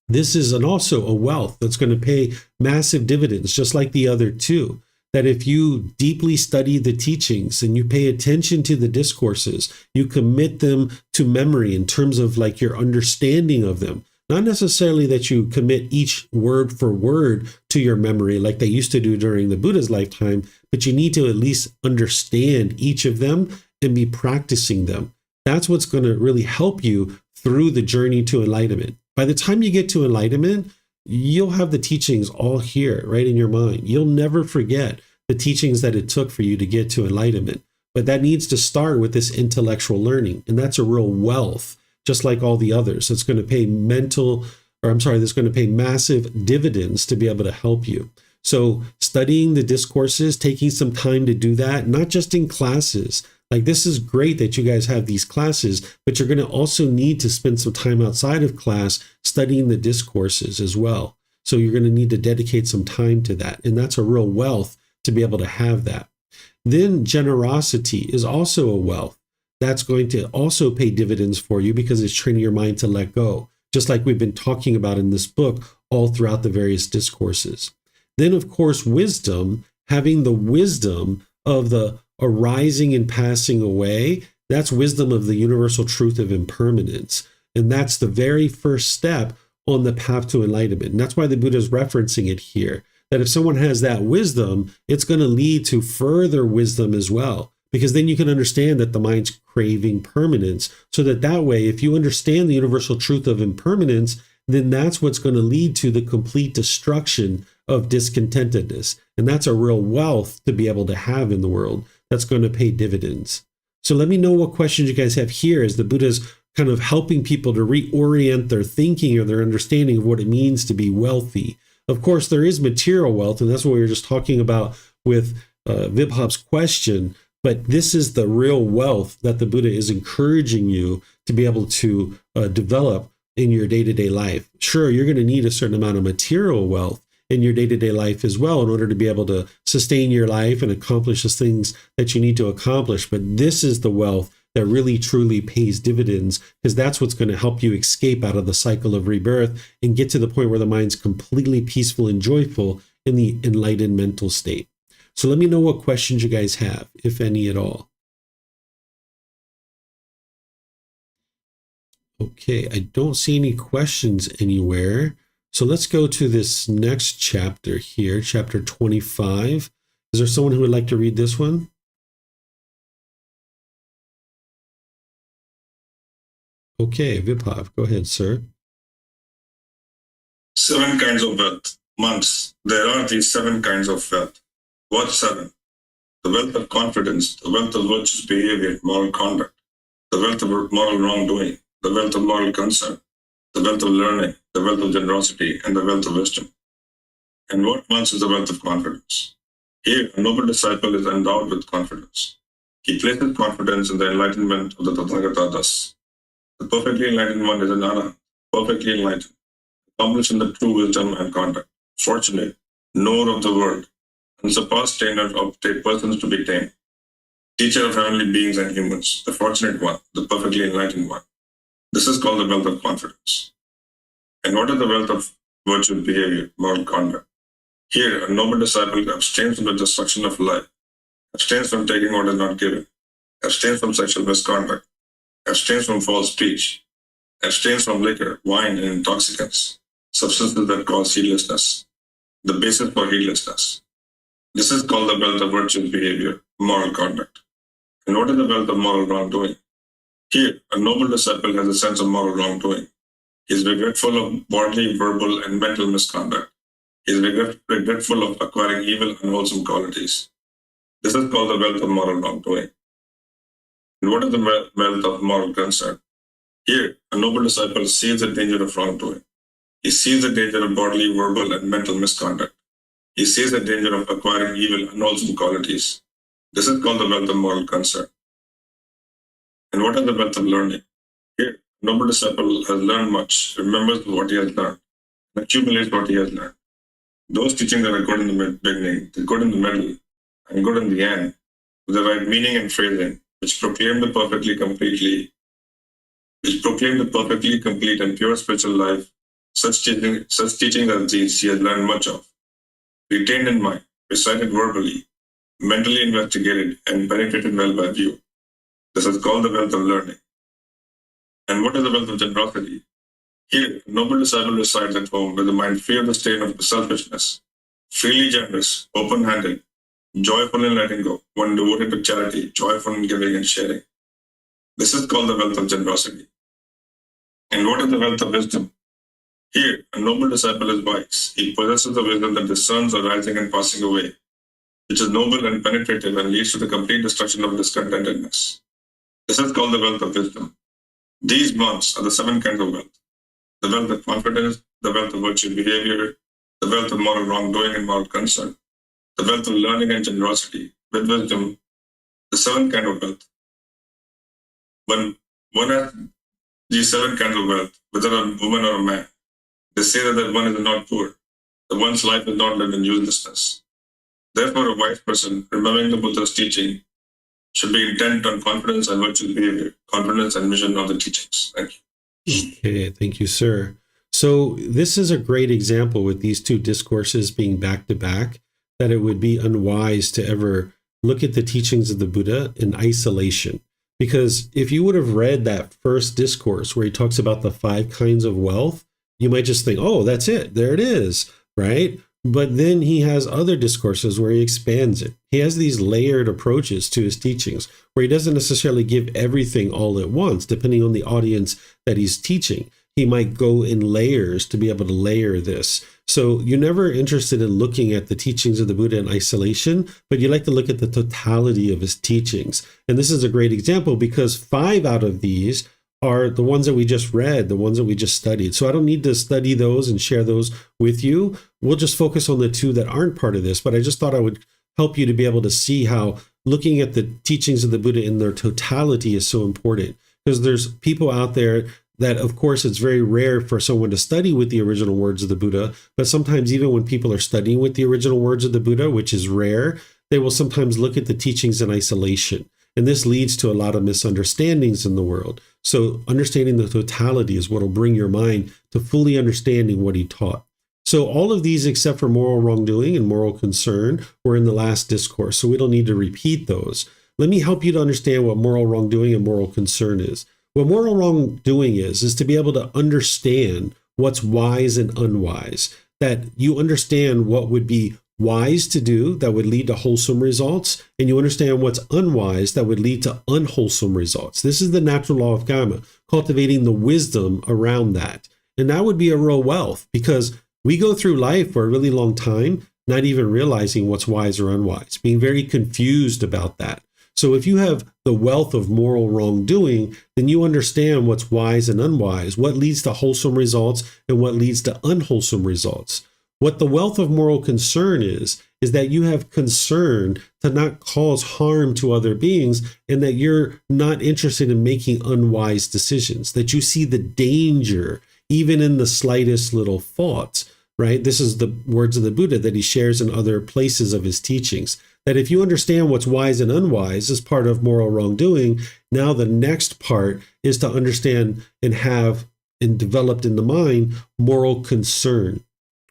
S1: This is also a wealth that's going to pay massive dividends, just like the other two. That if you deeply study the teachings and you pay attention to the discourses, you commit them to memory in terms of like your understanding of them. Not necessarily that you commit each word for word to your memory like they used to do during the Buddha's lifetime, but you need to at least understand each of them and be practicing them. That's what's going to really help you through the journey to enlightenment. By the time you get to enlightenment, you'll have the teachings all here, right in your mind. You'll never forget the teachings that it took for you to get to enlightenment. But that needs to start with this intellectual learning. And that's a real wealth, just like all the others. It's going to pay that's going to pay massive dividends to be able to help you. So studying the discourses, taking some time to do that, not just in classes. Like, this is great that you guys have these classes, but you're going to also need to spend some time outside of class studying the discourses as well. So you're going to need to dedicate some time to that. And that's a real wealth to be able to have that. Then generosity is also a wealth. That's going to also pay dividends for you because it's training your mind to let go, just like we've been talking about in this book all throughout the various discourses. Then, of course, wisdom, having the wisdom of the arising and passing away, that's wisdom of the universal truth of impermanence. And that's the very first step on the path to enlightenment. And that's why the Buddha is referencing it here, that if someone has that wisdom, it's going to lead to further wisdom as well, because then you can understand that the mind's craving permanence, so that way, if you understand the universal truth of impermanence, then that's what's going to lead to the complete destruction of discontentedness. And that's a real wealth to be able to have in the world that's going to pay dividends. So let me know what questions you guys have here as the Buddha's kind of helping people to reorient their thinking or their understanding of what it means to be wealthy. Of course, there is material wealth, and that's what we were just talking about with Vibhav's question. But this is the real wealth that the Buddha is encouraging you to be able to develop in your day-to-day life. Sure, you're going to need a certain amount of material wealth in your day-to-day life as well in order to be able to sustain your life and accomplish the things that you need to accomplish. But this is the wealth that really truly pays dividends, because that's what's going to help you escape out of the cycle of rebirth and get to the point where the mind's completely peaceful and joyful in the enlightened mental state. So let me know what questions you guys have, if any at all. Okay, I don't see any questions anywhere. So let's go to this next chapter here, chapter 25. Is there someone who would like to read this one? Okay, Vibhav, go ahead, sir.
S4: 7 kinds of wealth. Monks, there are these 7 kinds of wealth. What 7? The wealth of confidence, the wealth of virtuous behavior, moral conduct, the wealth of moral wrongdoing, the wealth of moral concern, the wealth of learning, the wealth of generosity, and the wealth of wisdom. And what once is the wealth of confidence? Here, a noble disciple is endowed with confidence. He places confidence in the enlightenment of the Tathagata thus. The perfectly enlightened one is an arahant, perfectly enlightened, accomplished in the true wisdom and conduct, fortunate, knower of the world, unsurpassed trainer of persons to be tamed, teacher of heavenly beings and humans, the fortunate one, the perfectly enlightened one. This is called the wealth of confidence. And what is the wealth of virtuous behavior, moral conduct? Here, a noble disciple abstains from the destruction of life, abstains from taking what is not given, abstains from sexual misconduct, abstains from false speech, abstains from liquor, wine, and intoxicants, substances that cause heedlessness, the basis for heedlessness. This is called the wealth of virtuous behavior, moral conduct. And what is the wealth of moral wrongdoing? Here, a noble disciple has a sense of moral wrongdoing. He is regretful of bodily, verbal, and mental misconduct. He is regretful of acquiring evil, unwholesome qualities. This is called the wealth of moral wrongdoing. And what is the wealth of moral concern? Here, a noble disciple sees the danger of wrongdoing. He sees the danger of bodily, verbal, and mental misconduct. He sees the danger of acquiring evil, unwholesome qualities. This is called the wealth of moral concern. And what is the wealth of learning? Here, a noble disciple has learned much, remembers what he has learned, and accumulates what he has learned. Those teachings that are good in the beginning, the good in the middle, and good in the end, with the right meaning and phrasing, which proclaim the perfectly complete and pure spiritual life, Such teaching as these he has learned much of, retained in mind, recited verbally, mentally investigated, and penetrated well by view. This is called the wealth of learning. And what is the wealth of generosity? Here, a noble disciple resides at home with a mind free of the stain of selfishness, freely generous, open-handed, joyful in letting go, one devoted to charity, joyful in giving and sharing. This is called the wealth of generosity. And what is the wealth of wisdom? Here, a noble disciple is wise. He possesses the wisdom that discerns arising and passing away, which is noble and penetrative and leads to the complete destruction of discontentedness. This is called the wealth of wisdom. These monks are the 7 kinds of wealth: the wealth of confidence, the wealth of virtue behavior, the wealth of moral wrongdoing and moral concern, the wealth of learning and generosity. With wisdom, the 7 kinds of wealth. When one has these 7 kinds of wealth, whether a woman or a man, they say that one is not poor, that one's life is not lived in uselessness. Therefore, a wise person, remembering the Buddha's teaching, should be intent on confidence and virtuous behavior, confidence and mission of the teachings. Thank you.
S1: Okay, thank you, sir. So this is a great example with these 2 discourses being back to back, that it would be unwise to ever look at the teachings of the Buddha in isolation. Because if you would have read that first discourse where he talks about the 5 kinds of wealth, you might just think, oh, that's it. There it is, right? But then he has other discourses where he expands it. He has these layered approaches to his teachings where he doesn't necessarily give everything all at once, depending on the audience that he's teaching. He might go in layers to be able to layer this. So you're never interested in looking at the teachings of the Buddha in isolation, but you like to look at the totality of his teachings. And this is a great example because 5 out of these are the ones that we just read, the ones that we just studied. So I don't need to study those and share those with you. We'll just focus on the 2 that aren't part of this, but I just thought I would help you to be able to see how looking at the teachings of the Buddha in their totality is so important. Because there's people out there that, of course, it's very rare for someone to study with the original words of the Buddha, but sometimes even when people are studying with the original words of the Buddha, which is rare, they will sometimes look at the teachings in isolation. And this leads to a lot of misunderstandings in the world. So understanding the totality is what will bring your mind to fully understanding what he taught. So all of these, except for moral wrongdoing and moral concern, were in the last discourse. So we don't need to repeat those. Let me help you to understand what moral wrongdoing and moral concern is. What moral wrongdoing is to be able to understand what's wise and unwise, that you understand what would be wise to do that would lead to wholesome results, and you understand what's unwise that would lead to unwholesome results. This is the natural law of karma, cultivating the wisdom around that. And that would be a real wealth, because we go through life for a really long time not even realizing what's wise or unwise, being very confused about that. So if you have the wealth of moral wrongdoing, then you understand what's wise and unwise, what leads to wholesome results and what leads to unwholesome results. What the wealth of moral concern is that you have concern to not cause harm to other beings, and that you're not interested in making unwise decisions, that you see the danger even in the slightest little thoughts, right? This is the words of the Buddha that he shares in other places of his teachings, that if you understand what's wise and unwise as part of moral wrongdoing, now the next part is to understand and have and developed in the mind moral concern,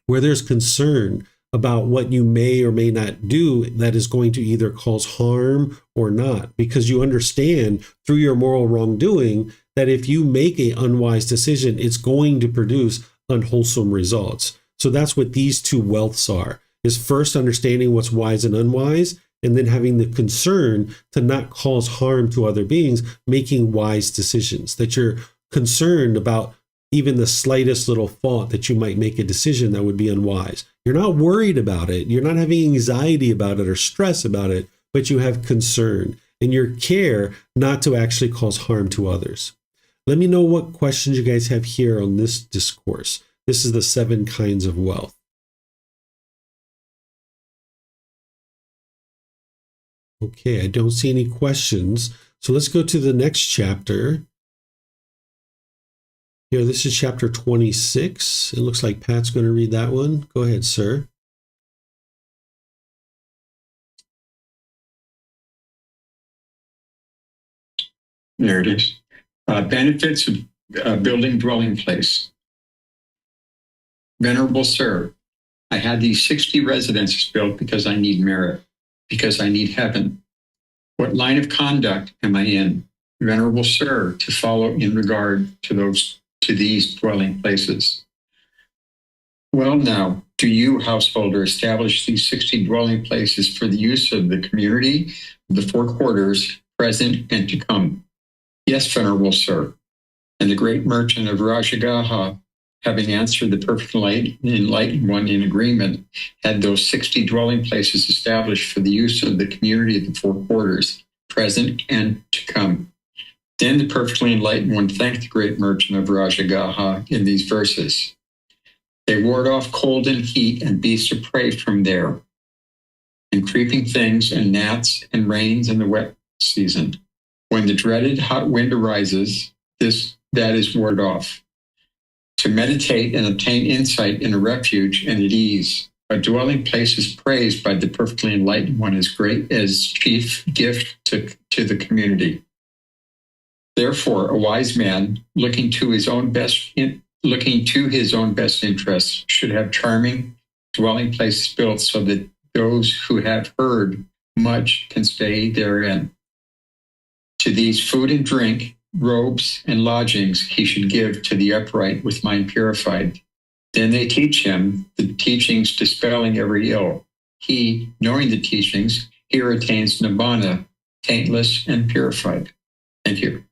S1: where there's concern about what you may or may not do that is going to either cause harm or not, because you understand through your moral wrongdoing that if you make an unwise decision, it's going to produce unwholesome results. So that's what these 2 wealths are, is first understanding what's wise and unwise, and then having the concern to not cause harm to other beings, making wise decisions, that you're concerned about even the slightest little thought that you might make a decision that would be unwise. You're not worried about it. You're not having anxiety about it or stress about it, but you have concern and your care not to actually cause harm to others. Let me know what questions you guys have here on this discourse. This is the 7 kinds of wealth. Okay, I don't see any questions. So let's go to the next chapter. Here, this is chapter 26. It looks like Pat's going to read that one. Go ahead, sir.
S2: There it is. Benefits of building dwelling place. Venerable Sir, I had these 60 residences built because I need merit, because I need heaven. What line of conduct am I in, Venerable Sir, to follow in regard to these dwelling places? Well now, do you, householder, establish these 60 dwelling places for the use of the community of the four quarters, present and to come? Yes, Venerable Sir. And the great merchant of Rajagaha, having answered the perfect enlightened one in agreement, had those 60 dwelling places established for the use of the community of the four quarters, present and to come. Then the perfectly enlightened one thanked the great merchant of Rajagaha in these verses. They ward off cold and heat and beasts of prey from there, and creeping things and gnats and rains in the wet season. When the dreaded hot wind arises, that is warded off. To meditate and obtain insight in a refuge and at ease, a dwelling place is praised by the perfectly enlightened one as great as chief gift to the community. Therefore, a wise man, looking to his own best interests, should have charming dwelling places built so that those who have heard much can stay therein. To these food and drink, robes and lodgings he should give to the upright with mind purified. Then they teach him the teachings dispelling every ill. He, knowing the teachings, here attains nibbana, taintless and purified. Thank you.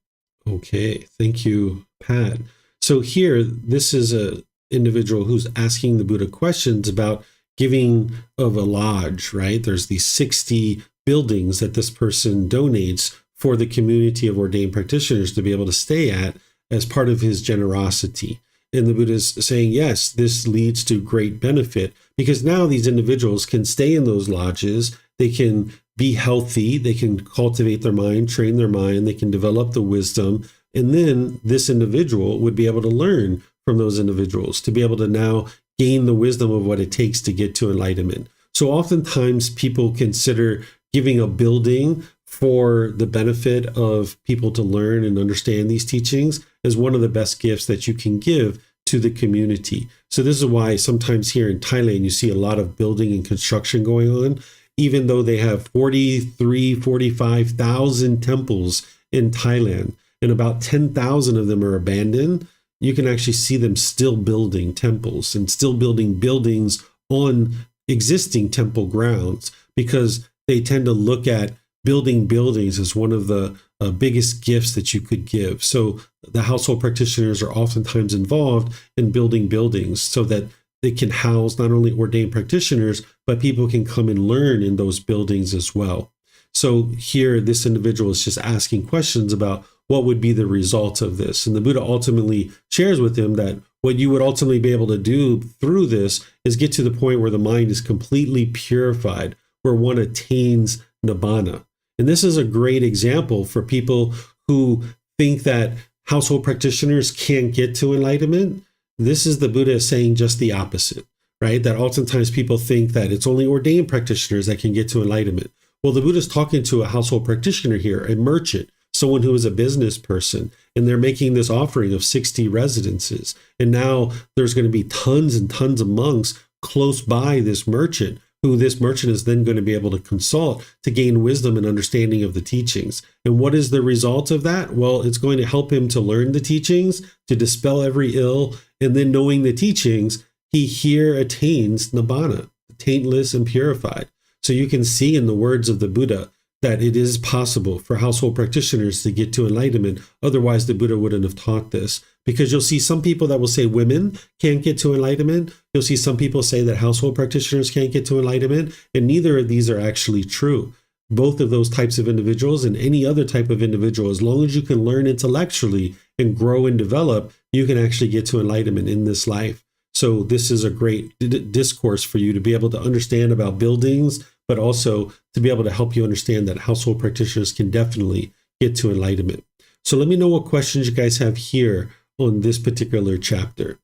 S1: Okay, thank you, Pat. So here, this is an individual who's asking the Buddha questions about giving of a lodge, right? There's these 60 buildings that this person donates for the community of ordained practitioners to be able to stay at as part of his generosity. And the Buddha is saying, yes, this leads to great benefit because now these individuals can stay in those lodges. They can be healthy. They can cultivate their mind, train their mind. They can develop the wisdom. And then this individual would be able to learn from those individuals to be able to now gain the wisdom of what it takes to get to enlightenment. So oftentimes people consider giving a building for the benefit of people to learn and understand these teachings as one of the best gifts that you can give to the community. So this is why sometimes here in Thailand, you see a lot of building and construction going on, even though they have 45,000 temples in Thailand, and about 10,000 of them are abandoned. You can actually see them still building temples and still building buildings on existing temple grounds because they tend to look at building buildings as one of the biggest gifts that you could give. So the household practitioners are oftentimes involved in building buildings so that they can house not only ordained practitioners, but people can come and learn in those buildings as well. So here, this individual is just asking questions about what would be the results of this. And the Buddha ultimately shares with him that what you would ultimately be able to do through this is get to the point where the mind is completely purified, where one attains nibbana. And this is a great example for people who think that household practitioners can't get to enlightenment. This is the Buddha saying just the opposite, right? That oftentimes people think that it's only ordained practitioners that can get to enlightenment. Well, the Buddha's talking to a household practitioner here, a merchant, someone who is a business person, and they're making this offering of 60 residences. And now there's going to be tons and tons of monks close by this merchant, who this merchant is then going to be able to consult to gain wisdom and understanding of the teachings. And what is the result of that? Well, it's going to help him to learn the teachings, to dispel every ill, and then knowing the teachings, he here attains nibbana, taintless and purified. So you can see in the words of the Buddha that it is possible for household practitioners to get to enlightenment. Otherwise, the Buddha wouldn't have taught this. Because you'll see some people that will say women can't get to enlightenment. You'll see some people say that household practitioners can't get to enlightenment. And neither of these are actually true. Both of those types of individuals and any other type of individual, as long as you can learn intellectually and grow and develop, you can actually get to enlightenment in this life. So this is a great discourse for you to be able to understand about buildings, but also to be able to help you understand that household practitioners can definitely get to enlightenment. So let me know what questions you guys have here on this particular chapter.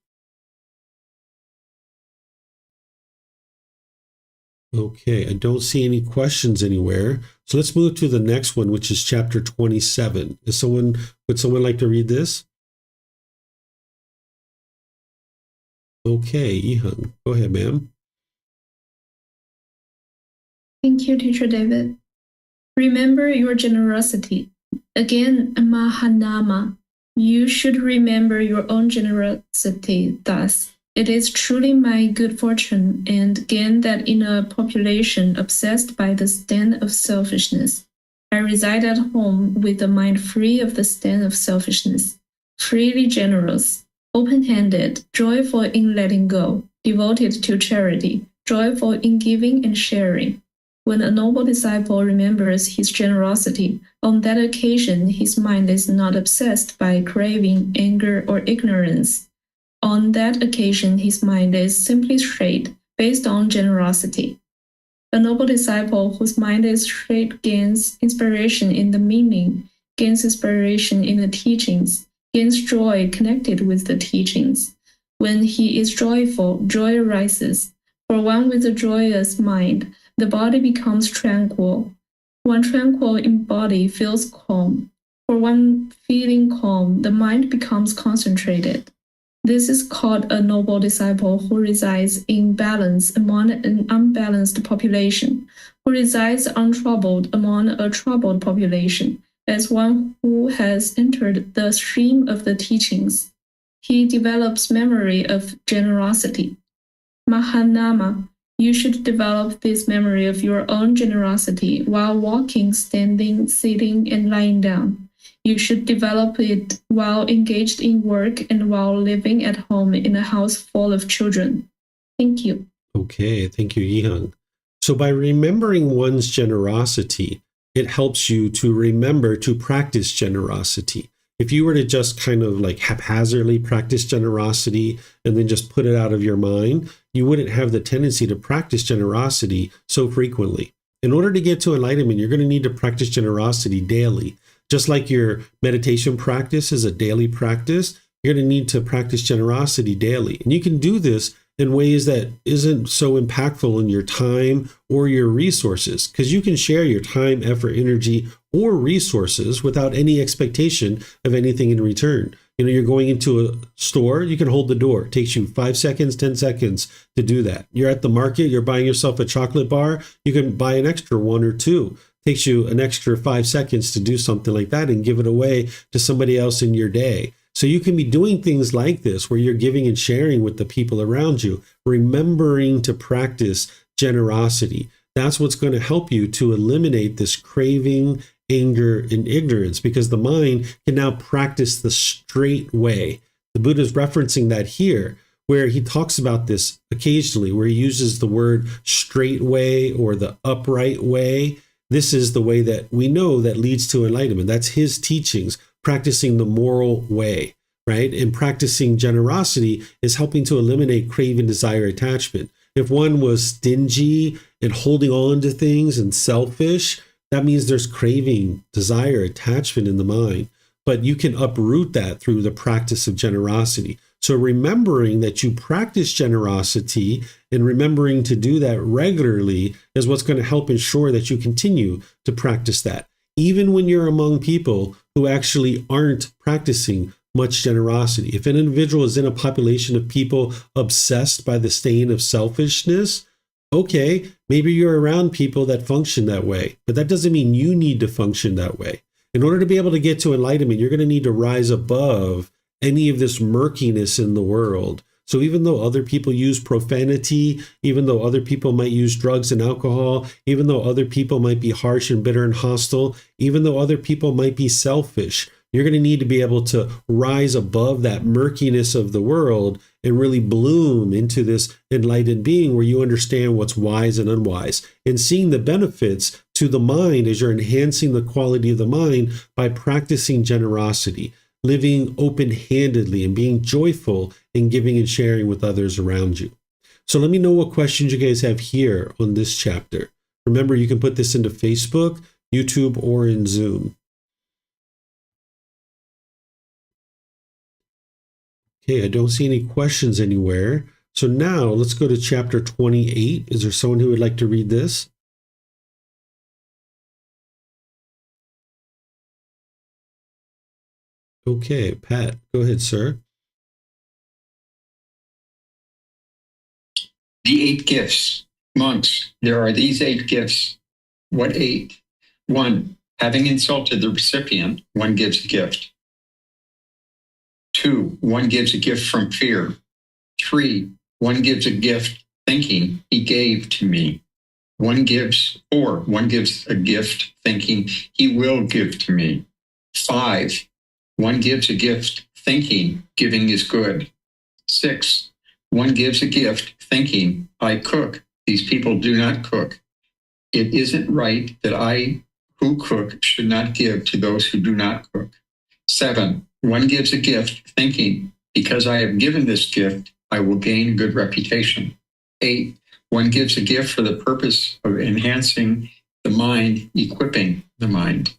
S1: Okay, I don't see any questions anywhere. So let's move to the next one, which is chapter 27. Would someone like to read this? Okay, Yihang, go ahead, ma'am.
S5: Thank you, Teacher David. Remember your generosity. Again, Mahanama. You should remember your own generosity. Thus, it is truly my good fortune and gain that in a population obsessed by the stain of selfishness, I reside at home with a mind free of the stain of selfishness, freely generous, open-handed, joyful in letting go, devoted to charity, joyful in giving and sharing. When a noble disciple remembers his generosity, on that occasion his mind is not obsessed by craving, anger, or ignorance. On that occasion his mind is simply straight, based on generosity. A noble disciple whose mind is straight gains inspiration in the meaning, gains inspiration in the teachings, gains joy connected with the teachings. When he is joyful, joy arises. For one with a joyous mind, the body becomes tranquil. One tranquil in body feels calm. For one feeling calm, the mind becomes concentrated. This is called a noble disciple who resides in balance among an unbalanced population, who resides untroubled among a troubled population, as one who has entered the stream of the teachings. He develops memory of generosity. Mahanama, you should develop this memory of your own generosity while walking, standing, sitting, and lying down. You should develop it while engaged in work and while living at home in a house full of children. Thank you.
S1: Okay, thank you, Yihang. So by remembering one's generosity, it helps you to remember to practice generosity. If you were to just kind of like haphazardly practice generosity and then just put it out of your mind, you wouldn't have the tendency to practice generosity so frequently. In order to get to enlightenment, you're going to need to practice generosity daily. Just like your meditation practice is a daily practice, you're going to need to practice generosity daily. And you can do this in ways that isn't so impactful in your time or your resources, because you can share your time, effort, energy, or resources without any expectation of anything in return. You're going into a store, you can hold the door. It takes you 5 seconds, 10 seconds to do that. You're at the market, you're buying yourself a chocolate bar, you can buy an extra one or two. It takes you an extra 5 seconds to do something like that and give it away to somebody else in your day. So you can be doing things like this where you're giving and sharing with the people around you, remembering to practice generosity. That's what's going to help you to eliminate this craving, anger, and ignorance, because the mind can now practice the straight way. The Buddha is referencing that here, where he talks about this occasionally, where he uses the word straight way or the upright way. This is the way that we know that leads to enlightenment. That's his teachings, practicing the moral way, right? And practicing generosity is helping to eliminate craving, desire, attachment. If one was stingy and holding on to things and selfish, that means there's craving, desire, attachment in the mind. But you can uproot that through the practice of generosity. So remembering that you practice generosity and remembering to do that regularly is what's going to help ensure that you continue to practice that, even when you're among people who actually aren't practicing much generosity. If an individual is in a population of people obsessed by the stain of selfishness, okay, maybe you're around people that function that way, but that doesn't mean you need to function that way. In order to be able to get to enlightenment, you're going to need to rise above any of this murkiness in the world. So even though other people use profanity, even though other people might use drugs and alcohol, even though other people might be harsh and bitter and hostile, even though other people might be selfish, you're going to need to be able to rise above that murkiness of the world and really bloom into this enlightened being where you understand what's wise and unwise, and seeing the benefits to the mind as you're enhancing the quality of the mind by practicing generosity, living open-handedly and being joyful in giving and sharing with others around you. So let me know what questions you guys have here on this chapter. Remember, you can put this into Facebook, YouTube, or in Zoom. Okay, I don't see any questions anywhere. So now let's go to chapter 28. Is there someone who would like to read this? Okay, Pat, go ahead, sir.
S2: The 8 gifts. Monks, there are these 8 gifts. What 8? 1, having insulted the recipient, one gives a gift. 2, one gives a gift from fear. 3, one gives a gift thinking he gave to me. 1 gives a gift thinking he will give to me. 5, one gives a gift thinking giving is good. 6, one gives a gift thinking I cook. These people do not cook. It isn't right that I who cook should not give to those who do not cook. 7, one gives a gift thinking because I have given this gift, I will gain a good reputation. 8, one gives a gift for the purpose of enhancing the mind, equipping the mind.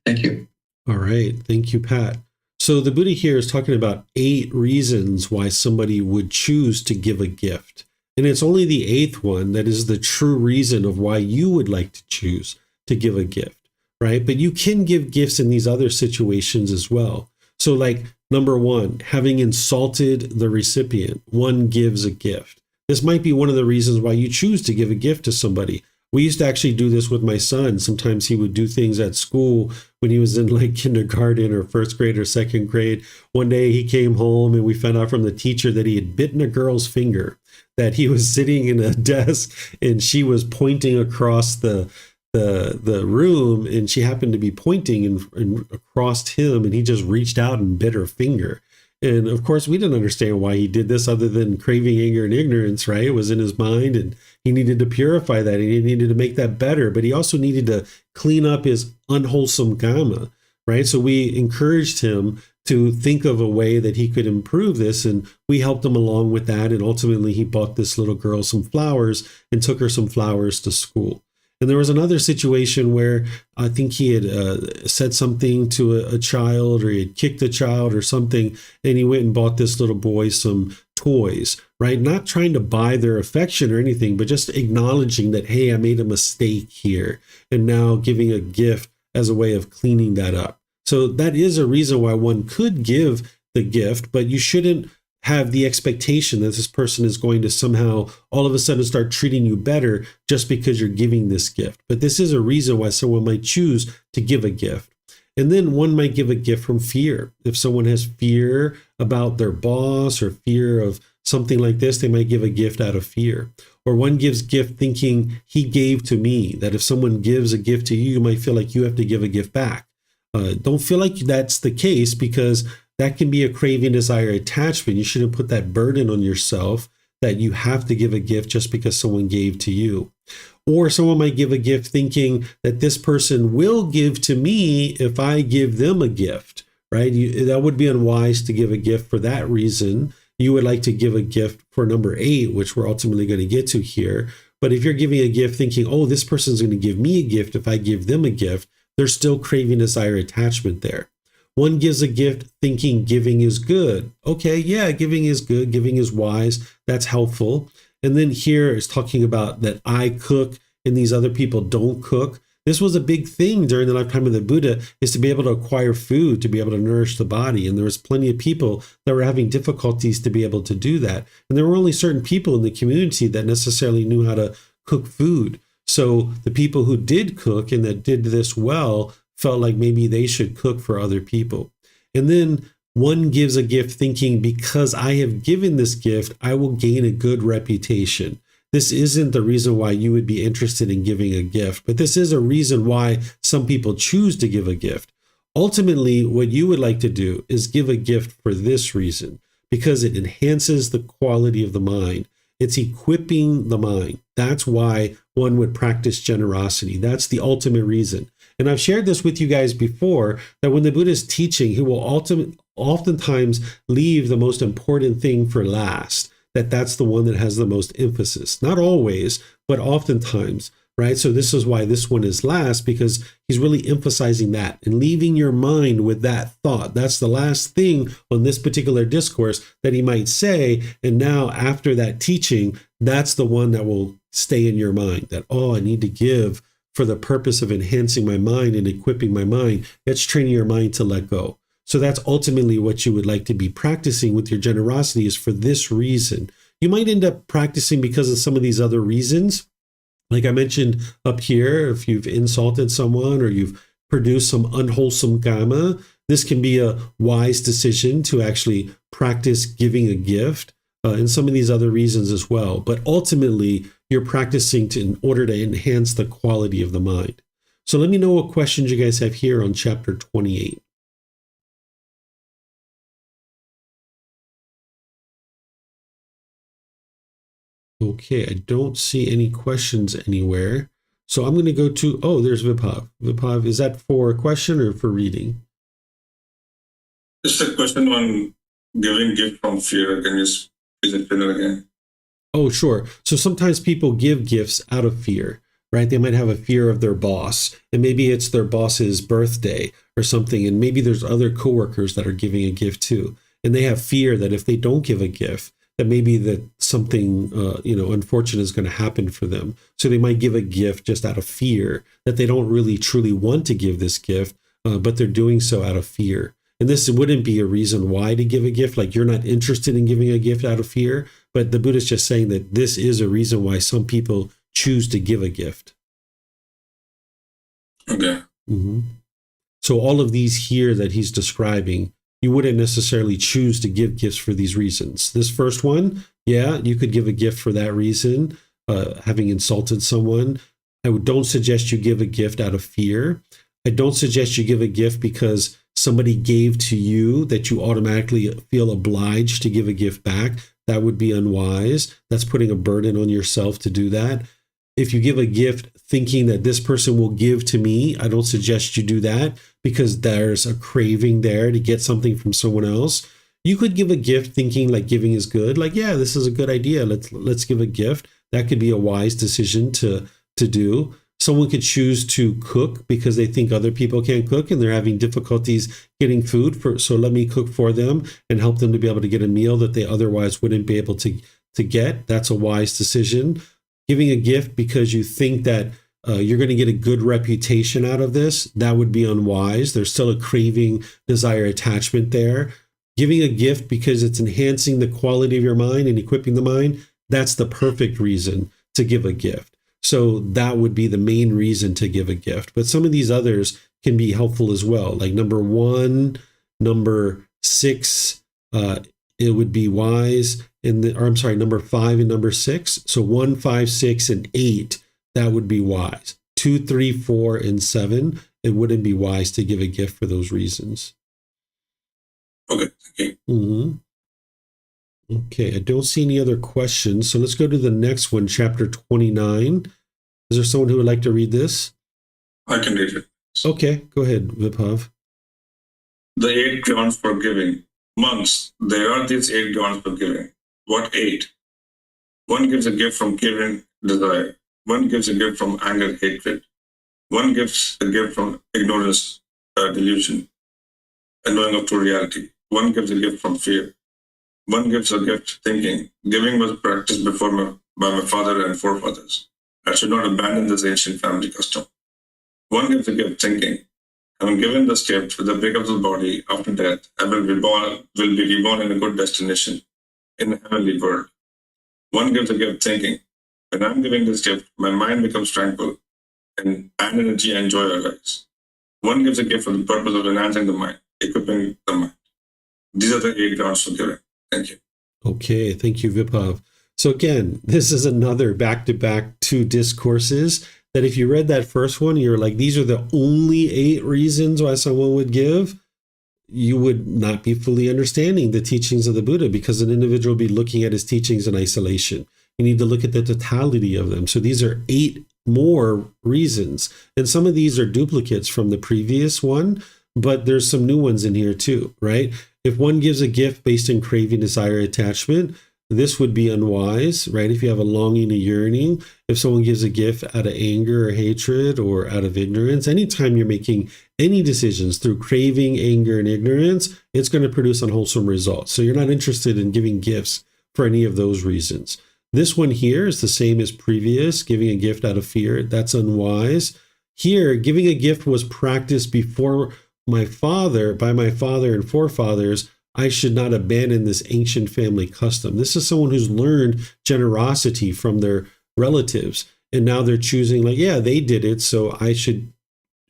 S2: Thank you.
S1: All right. Thank you, Pat. So the Buddha here is talking about 8 reasons why somebody would choose to give a gift. And it's only the 8th one that is the true reason of why you would like to choose to give a gift, right? But you can give gifts in these other situations as well. So like number 1, having insulted the recipient, one gives a gift. This might be one of the reasons why you choose to give a gift to somebody. We used to actually do this with my son. Sometimes he would do things at school when he was in like kindergarten or 1st grade or 2nd grade. One day he came home and we found out from the teacher that he had bitten a girl's finger, that he was sitting in a desk and she was pointing across the room and she happened to be pointing and across him, and he just reached out and bit her finger. And of course, we didn't understand why he did this other than craving anger and ignorance, right? It was in his mind and he needed to purify that. He needed to make that better, but he also needed to clean up his unwholesome karma, right? So we encouraged him to think of a way that he could improve this, and we helped him along with that. And ultimately, he bought this little girl some flowers and took her some flowers to school. And there was another situation where I think he had said something to a child, or he had kicked a child or something, and he went and bought this little boy some toys, right? Not trying to buy their affection or anything, but just acknowledging that, hey, I made a mistake here, and now giving a gift as a way of cleaning that up. So that is a reason why one could give the gift, but you shouldn't have the expectation that this person is going to somehow all of a sudden start treating you better just because you're giving this gift. But this is a reason why someone might choose to give a gift. And then one might give a gift from fear. If someone has fear about their boss or fear of something like this, they might give a gift out of fear. Or one gives gift thinking he gave to me, that if someone gives a gift to you, you might feel like you have to give a gift back. Don't feel like that's the case, because that can be a craving, desire, attachment. You shouldn't put that burden on yourself that you have to give a gift just because someone gave to you. Or someone might give a gift thinking that this person will give to me if I give them a gift, right? That would be unwise to give a gift for that reason. You would like to give a gift for number 8, which we're ultimately going to get to here. But if you're giving a gift thinking, oh, this person's going to give me a gift if I give them a gift, there's still craving, desire, attachment there. One gives a gift thinking giving is good. Okay, yeah, giving is good. Giving is wise. That's helpful. And then here is talking about that I cook and these other people don't cook. This was a big thing during the lifetime of the Buddha, is to be able to acquire food, to be able to nourish the body. And there was plenty of people that were having difficulties to be able to do that. And there were only certain people in the community that necessarily knew how to cook food. So the people who did cook and that did this well felt like maybe they should cook for other people. And then one gives a gift thinking, because I have given this gift, I will gain a good reputation. This isn't the reason why you would be interested in giving a gift, but this is a reason why some people choose to give a gift. Ultimately, what you would like to do is give a gift for this reason, because it enhances the quality of the mind. It's equipping the mind. That's why one would practice generosity. That's the ultimate reason. And I've shared this with you guys before, that when the Buddha is teaching, he will oftentimes leave the most important thing for last, that's the one that has the most emphasis. Not always, but oftentimes, right? So this is why this one is last, because he's really emphasizing that and leaving your mind with that thought. That's the last thing on this particular discourse that he might say. And now after that teaching, that's the one that will stay in your mind, that, oh, I need to give for the purpose of enhancing my mind and equipping my mind. That's training your mind to let go. So that's ultimately what you would like to be practicing with your generosity, is for this reason. you might end up practicing because of some of these other reasons. Like I mentioned up here, if you've insulted someone or you've produced some unwholesome karma, this can be a wise decision to actually practice giving a gift, and some of these other reasons as well. But ultimately, you're practicing in order to enhance the quality of the mind. So let me know what questions you guys have here on chapter 28. Okay, I don't see any questions anywhere. So I'm going to go to, oh, there's Vibhav. Vibhav, is that for a question or for reading?
S4: Just a question on giving gift from fear. Can you please explain it again?
S1: Oh, sure. So sometimes people give gifts out of fear, right? They might have a fear of their boss, and maybe it's their boss's birthday or something, and maybe there's other coworkers that are giving a gift too, and they have fear that if they don't give a gift, that maybe that something unfortunate is going to happen for them. So they might give a gift just out of fear that they don't really truly want to give this gift, but they're doing so out of fear. And this wouldn't be a reason why to give a gift, like you're not interested in giving a gift out of fear, but the Buddha is just saying that this is a reason why some people choose to give a gift.
S4: Okay.
S1: Mm-hmm. So all of these here that he's describing, you wouldn't necessarily choose to give gifts for these reasons. This first one, yeah, you could give a gift for that reason, having insulted someone. Don't suggest you give a gift out of fear. I don't suggest you give a gift because somebody gave to you that you automatically feel obliged to give a gift back. That would be unwise. That's putting a burden on yourself to do that. If you give a gift thinking that this person will give to me, I don't suggest you do that because there's a craving there to get something from someone else. You could give a gift thinking like giving is good. Like, yeah, this is a good idea. Let's give a gift. That could be a wise decision to do. Someone could choose to cook because they think other people can't cook and they're having difficulties getting food. So let me cook for them and help them to be able to get a meal that they otherwise wouldn't be able to get. That's a wise decision. Giving a gift because you think that you're going to get a good reputation out of this, that would be unwise. There's still a craving, desire, attachment there. Giving a gift because it's enhancing the quality of your mind and equipping the mind, that's the perfect reason to give a gift. So that would be the main reason to give a gift. But some of these others can be helpful as well. Like number 1, number 6, it would be wise. Number 5 and number 6. So 1, 5, 6, and 8, that would be wise. 2, 3, 4, and 7, it wouldn't be wise to give a gift for those reasons.
S4: Okay, thank you.
S1: Mm-hmm. Okay, I don't see any other questions. So let's go to the next one, chapter 29. Is there someone who would like to read this?
S4: I can read it.
S1: Okay, go ahead, Vibhav.
S4: The 8 grounds for giving. Monks, there are these 8 grounds for giving. What 8? 1 gives a gift from craving, desire. 1 gives a gift from anger, hatred. 1 gives a gift from ignorance, delusion, and knowing of true reality. 1 gives a gift from fear. 1 gives a gift thinking. Giving was practiced before by my father and forefathers. I should not abandon this ancient family custom. 1 gives a gift thinking. Having given this gift with the break of the body after death, I will be reborn in a good destination in the heavenly world. 1 gives a gift thinking. When I'm giving this gift, my mind becomes tranquil and energy and joy arise. 1 gives a gift for the purpose of enhancing the mind, equipping the mind. These are the 8 grounds for giving. Thank you.
S1: Okay, thank you, Vibhav. So again, this is another back-to-back 2 discourses that if you read that first one, you're like, these are the only 8 reasons why someone would give. You would not be fully understanding the teachings of the Buddha because an individual would be looking at his teachings in isolation. You need to look at the totality of them. So these are 8 more reasons. And some of these are duplicates from the previous one, but there's some new ones in here too, right? If one gives a gift based on craving, desire, attachment, this would be unwise, right? If you have a longing, a yearning, if someone gives a gift out of anger or hatred or out of ignorance, anytime you're making any decisions through craving, anger, and ignorance, it's going to produce unwholesome results. So you're not interested in giving gifts for any of those reasons. This one here is the same as previous, giving a gift out of fear. That's unwise. Here, giving a gift was practiced before by my father and forefathers I should not abandon this ancient family custom. This is someone who's learned generosity from their relatives. And now they're choosing like, yeah, they did it, so I should,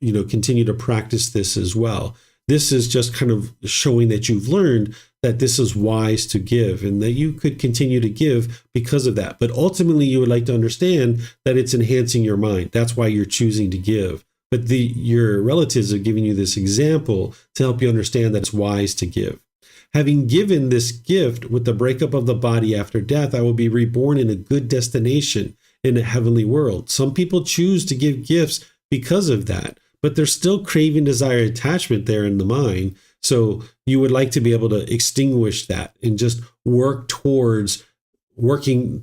S1: continue to practice this as well. This is just kind of showing that you've learned that this is wise to give and that you could continue to give because of that. But ultimately, you would like to understand that it's enhancing your mind. That's why you're choosing to give. But your relatives are giving you this example to help you understand that it's wise to give. Having given this gift with the breakup of the body after death, I will be reborn in a good destination in a heavenly world. Some people choose to give gifts because of that, but there's still craving, desire, attachment there in the mind. So you would like to be able to extinguish that and just working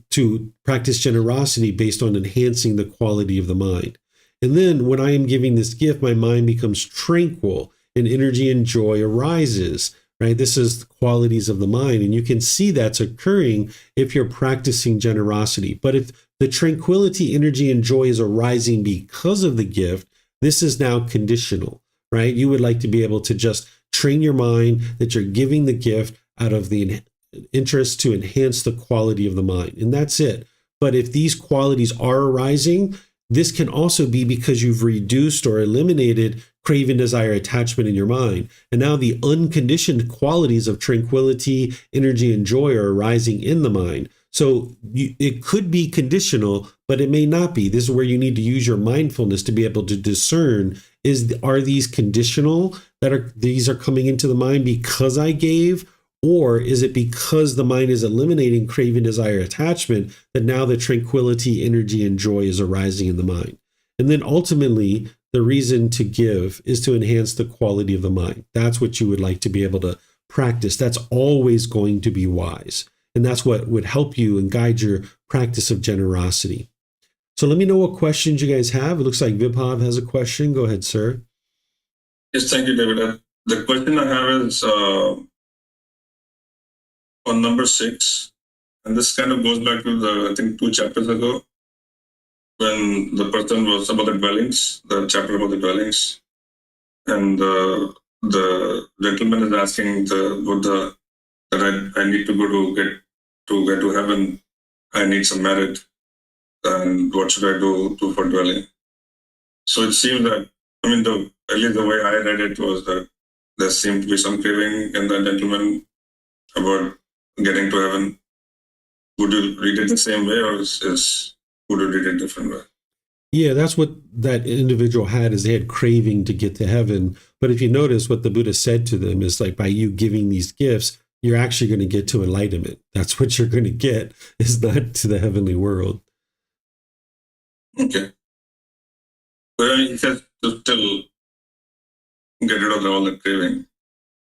S1: to practice generosity based on enhancing the quality of the mind. And then when I am giving this gift, my mind becomes tranquil and energy and joy arises, right? This is the qualities of the mind. And you can see that's occurring if you're practicing generosity. But if the tranquility, energy, and joy is arising because of the gift, this is now conditional, right? You would like to be able to just train your mind that you're giving the gift out of the interest to enhance the quality of the mind. And that's it. But if these qualities are arising, this can also be because you've reduced or eliminated craving, desire, attachment in your mind. And now the unconditioned qualities of tranquility, energy, and joy are arising in the mind. So it could be conditional, but it may not be. This is where you need to use your mindfulness to be able to discern, are these conditional, these are coming into the mind because I gave, or is it because the mind is eliminating craving, desire, attachment, that now the tranquility, energy, and joy is arising in the mind? And then ultimately, the reason to give is to enhance the quality of the mind. That's what you would like to be able to practice. That's always going to be wise. And that's what would help you and guide your practice of generosity. So let me know what questions you guys have. It looks like Vibhav has a question. Go ahead, sir.
S4: Yes, thank you, David. The question I have is on number 6, and this kind of goes back to I think 2 chapters ago, when the person was about the dwellings, the chapter about the dwellings, and the gentleman is asking the Buddha that I need to go to get to heaven. I need some merit, and what should I do for dwelling? So it seems that, at least the way I read it was that there seemed to be some craving in the gentleman about getting to heaven. Would you read it the same way, or would you read it a different way?
S1: Yeah, that's what that individual had, is they had craving to get to heaven. But if you notice what the Buddha said to them is like, by you giving these gifts, you're actually going to get to enlightenment. That's what you're going to get, is not to the heavenly world.
S4: Okay. But he says to still get rid of all that craving.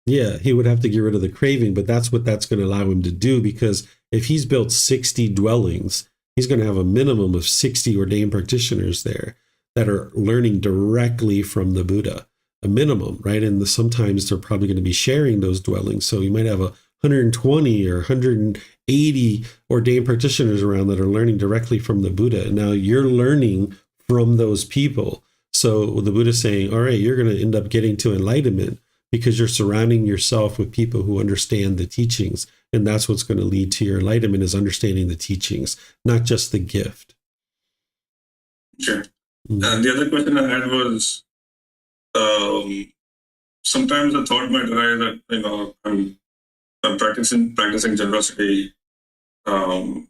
S1: Yeah, he would have to get rid of the craving, but that's what that's going to allow him to do, because if he's built 60 dwellings, he's going to have a minimum of 60 ordained practitioners there that are learning directly from the Buddha, a minimum, right? And sometimes they're probably going to be sharing those dwellings. So you might have 120 or 180 ordained practitioners around that are learning directly from the Buddha. And now you're learning from those people. So the Buddha is saying, all right, you're going to end up getting to enlightenment because you're surrounding yourself with people who understand the teachings. And that's what's going to lead to your enlightenment, is understanding the teachings, not just the gift.
S4: Sure. And the other question I had was, sometimes the thought might arise that, I'm practicing generosity, or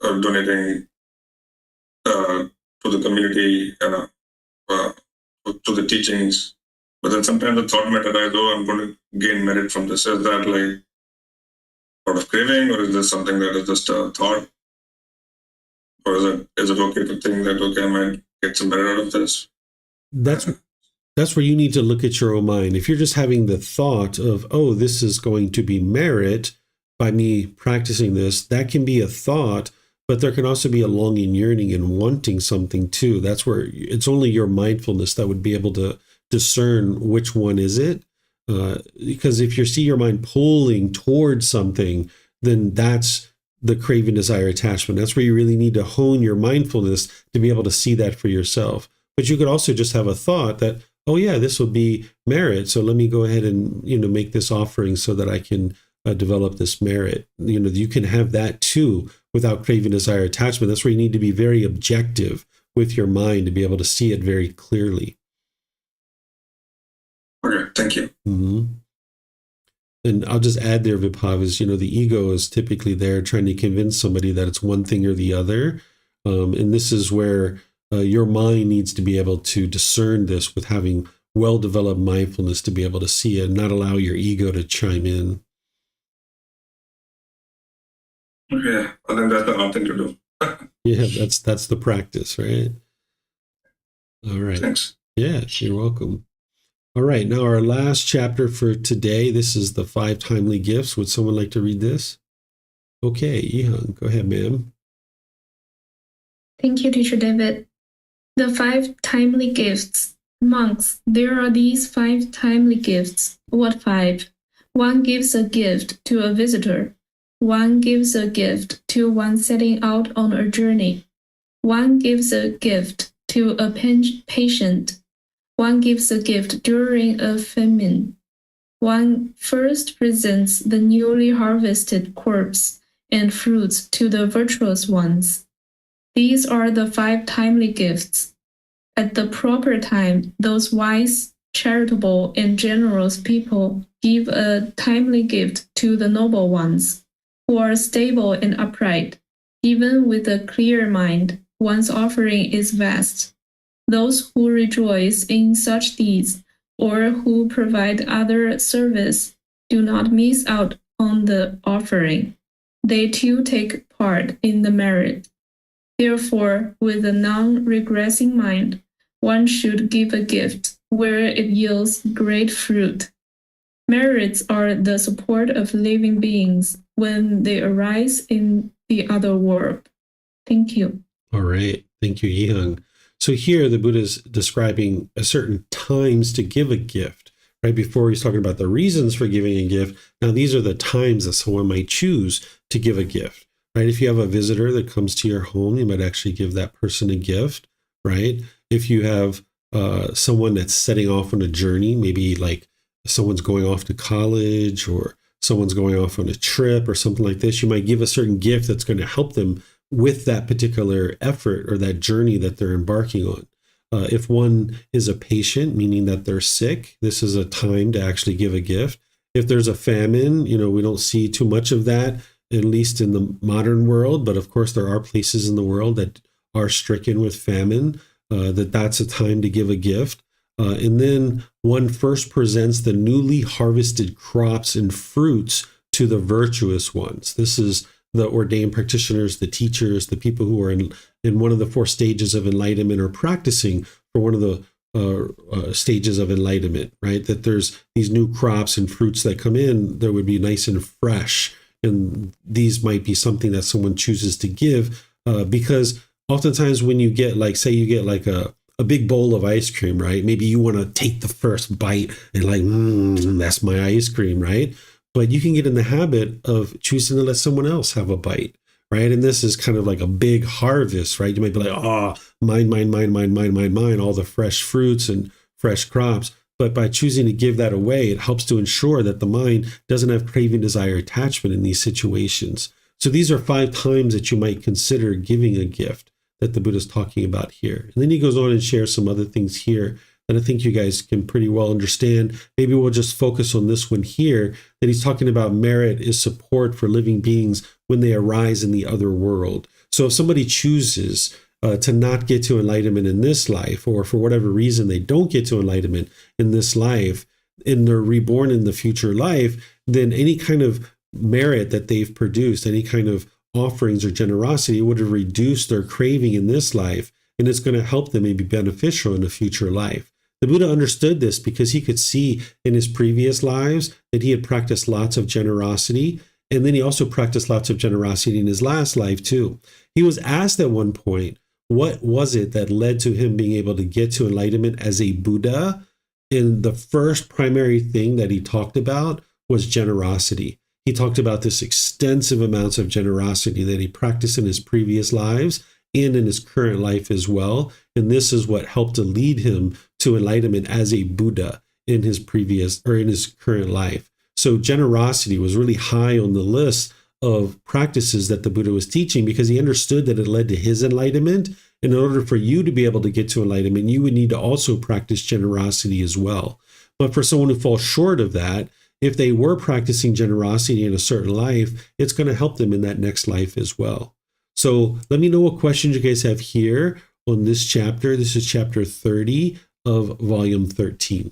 S4: donating to the community, to the teachings. But then sometimes the thought might arise, I'm going to gain merit from this. Is that out of craving, or is this something that is just a thought? Or is it okay to think that, okay, I might get some merit out of this?
S1: That's where you need to look at your own mind. If you're just having the thought of, oh, this is going to be merit by me practicing this, that can be a thought, but there can also be a longing, yearning, and wanting something too. That's where it's only your mindfulness that would be able to discern which one is it. Because if you see your mind pulling towards something, then that's the craving, desire, attachment. That's where you really need to hone your mindfulness to be able to see that for yourself. But you could also just have a thought that, oh yeah, this will be merit. So let me go ahead and, make this offering so that I can develop this merit. You can have that too without craving, desire, attachment. That's where you need to be very objective with your mind to be able to see it very clearly.
S4: Okay, thank you.
S1: Mm-hmm. And I'll just add there, Vibhav, is, the ego is typically there trying to convince somebody that it's one thing or the other. And this is where your mind needs to be able to discern this with having well-developed mindfulness to be able to see it and not allow your ego to chime in.
S4: Okay, I think that's the hard thing to do.
S1: Yeah, that's the practice, right? All right.
S4: Thanks.
S1: Yeah, you're welcome. All right, now our last chapter for today. This is the 5 timely gifts. Would someone like to read this? Okay, Yihang, go ahead, ma'am.
S5: Thank you, Teacher David. The 5 timely gifts. Monks, there are these 5 timely gifts. What 5? 1 gives a gift to a visitor. 1 gives a gift to one setting out on a journey. 1 gives a gift to a patient. 1 gives a gift during a famine. 1 first presents the newly harvested crops and fruits to the virtuous ones. These are the 5 timely gifts. At the proper time, those wise, charitable, and generous people give a timely gift to the noble ones, who are stable and upright. Even with a clear mind, one's offering is vast. Those who rejoice in such deeds, or who provide other service, do not miss out on the offering. They too take part in the merit. Therefore, with a non-regressing mind, one should give a gift where it yields great fruit. Merits are the support of living beings when they arise in the other world. Thank you.
S1: All right. Thank you, Yihang. So here the Buddha is describing a certain times to give a gift. Right before he's talking about the reasons for giving a gift. Now these are the times that someone might choose to give a gift. Right? If you have a visitor that comes to your home, you might actually give that person a gift. Right? If you have someone that's setting off on a journey, maybe like someone's going off to college or someone's going off on a trip or something like this, you might give a certain gift that's going to help them with that particular effort or that journey that they're embarking on. If one is a patient, meaning that they're sick, this is a time to actually give a gift. If there's a famine, we don't see too much of that, at least in the modern world. But of course, there are places in the world that are stricken with famine, that's a time to give a gift. And then one first presents the newly harvested crops and fruits to the virtuous ones. This is the ordained practitioners, the teachers, the people who are in one of the 4 stages of enlightenment or practicing for one of the stages of enlightenment, right? That there's these new crops and fruits that come in that would be nice and fresh. And these might be something that someone chooses to give because oftentimes when you get say you get like a big bowl of ice cream, right? Maybe you want to take the first bite and that's my ice cream, right? But you can get in the habit of choosing to let someone else have a bite, right? And this is kind of like a big harvest, right? You might be like, mine, all the fresh fruits and fresh crops. But by choosing to give that away, it helps to ensure that the mind doesn't have craving, desire, attachment in these situations. So these are 5 times that you might consider giving a gift that the Buddha is talking about here. And then he goes on and shares some other things here that I think you guys can pretty well understand. Maybe we'll just focus on this one here, that he's talking about merit is support for living beings when they arise in the other world. So if somebody chooses to not get to enlightenment in this life, or for whatever reason they don't get to enlightenment in this life, and they're reborn in the future life, then any kind of merit that they've produced, any kind of offerings or generosity would have reduced their craving in this life, and it's going to help them and be beneficial in a future life. The Buddha understood this because he could see in his previous lives that he had practiced lots of generosity, and then he also practiced lots of generosity in his last life too. He was asked at one point, what was it that led to him being able to get to enlightenment as a Buddha? And the first primary thing that he talked about was generosity. He talked about this extensive amounts of generosity that he practiced in his previous lives and in his current life as well. And this is what helped to lead him to enlightenment as a Buddha in his previous or in his current life. So generosity was really high on the list of practices that the Buddha was teaching because he understood that it led to his enlightenment. In order for you to be able to get to enlightenment, you would need to also practice generosity as well. But for someone who falls short of that, if they were practicing generosity in a certain life, it's going to help them in that next life as well. So let me know what questions you guys have here on this chapter. This is chapter 30 of volume 13.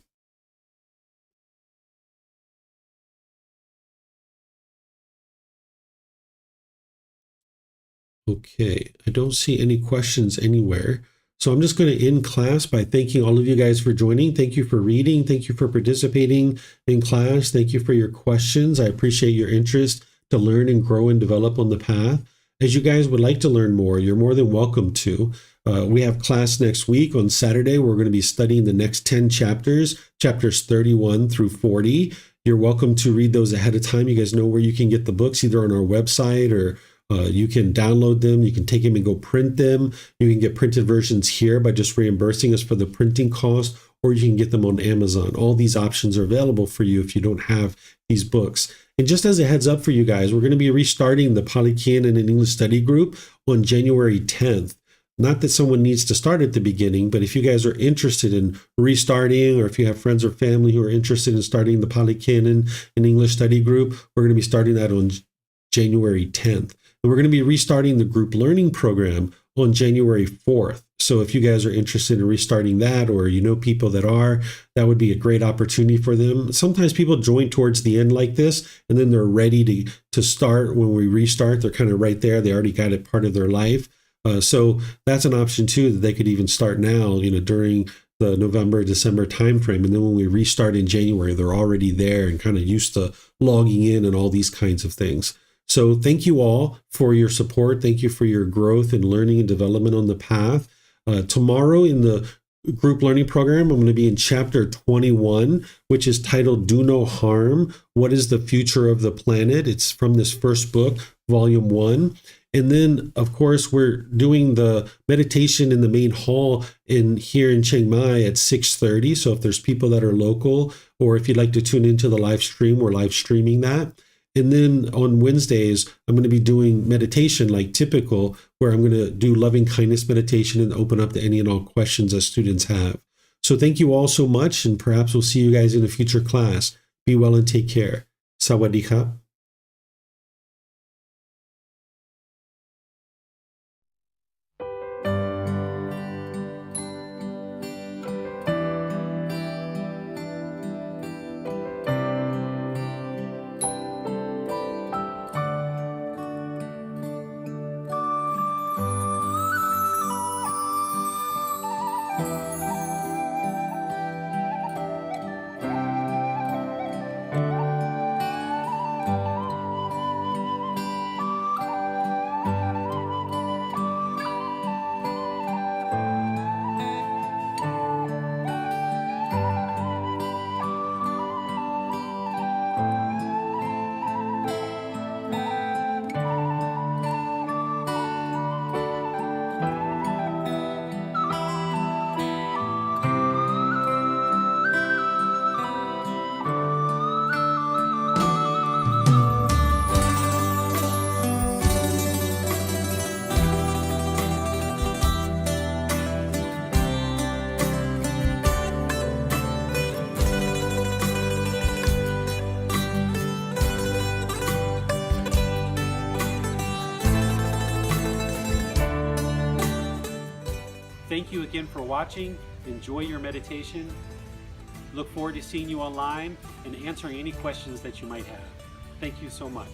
S1: Okay, I don't see any questions anywhere. So I'm just going to end class by thanking all of you guys for joining. Thank you for reading. Thank you for participating in class. Thank you for your questions. I appreciate your interest to learn and grow and develop on the path. As you guys would like to learn more, you're more than welcome to. We have class next week on Saturday. We're going to be studying the next 10 chapters, chapters 31 through 40. You're welcome to read those ahead of time. You guys know where you can get the books, either on our website or you can download them. You can take them and go print them. You can get printed versions here by just reimbursing us for the printing cost, or you can get them on Amazon. All these options are available for you if you don't have these books. And just as a heads up for you guys, we're going to be restarting the Pali Canon and English Study Group on January 10th. Not that someone needs to start at the beginning, but if you guys are interested in restarting, or if you have friends or family who are interested in starting the Pali Canon and English Study Group, we're going to be starting that on January 10th. And we're going to be restarting the group learning program on January 4th. So if you guys are interested in restarting that, or you know people that are, that would be a great opportunity for them. Sometimes people join towards the end like this, and then they're ready to start when we restart. They're kind of right there. They already got it part of their life. So that's an option too, that they could even start now, during the November, December timeframe. And then when we restart in January, they're already there and kind of used to logging in and all these kinds of things. So thank you all for your support. Thank you for your growth and learning and development on the path. Tomorrow in the group learning program, I'm going to be in chapter 21, which is titled Do No Harm. What is the future of the planet? It's from this first book, volume 1. And then, of course, we're doing the meditation in the main hall here in Chiang Mai at 6:30. So if there's people that are local, or if you'd like to tune into the live stream, we're live streaming that. And then on Wednesdays, I'm going to be doing meditation like typical, where I'm going to do loving kindness meditation and open up to any and all questions that students have. So thank you all so much, and perhaps we'll see you guys in a future class. Be well and take care. Sawadee ka. Thank you again for watching. Enjoy your meditation. Look forward to seeing you online and answering any questions that you might have. Thank you so much.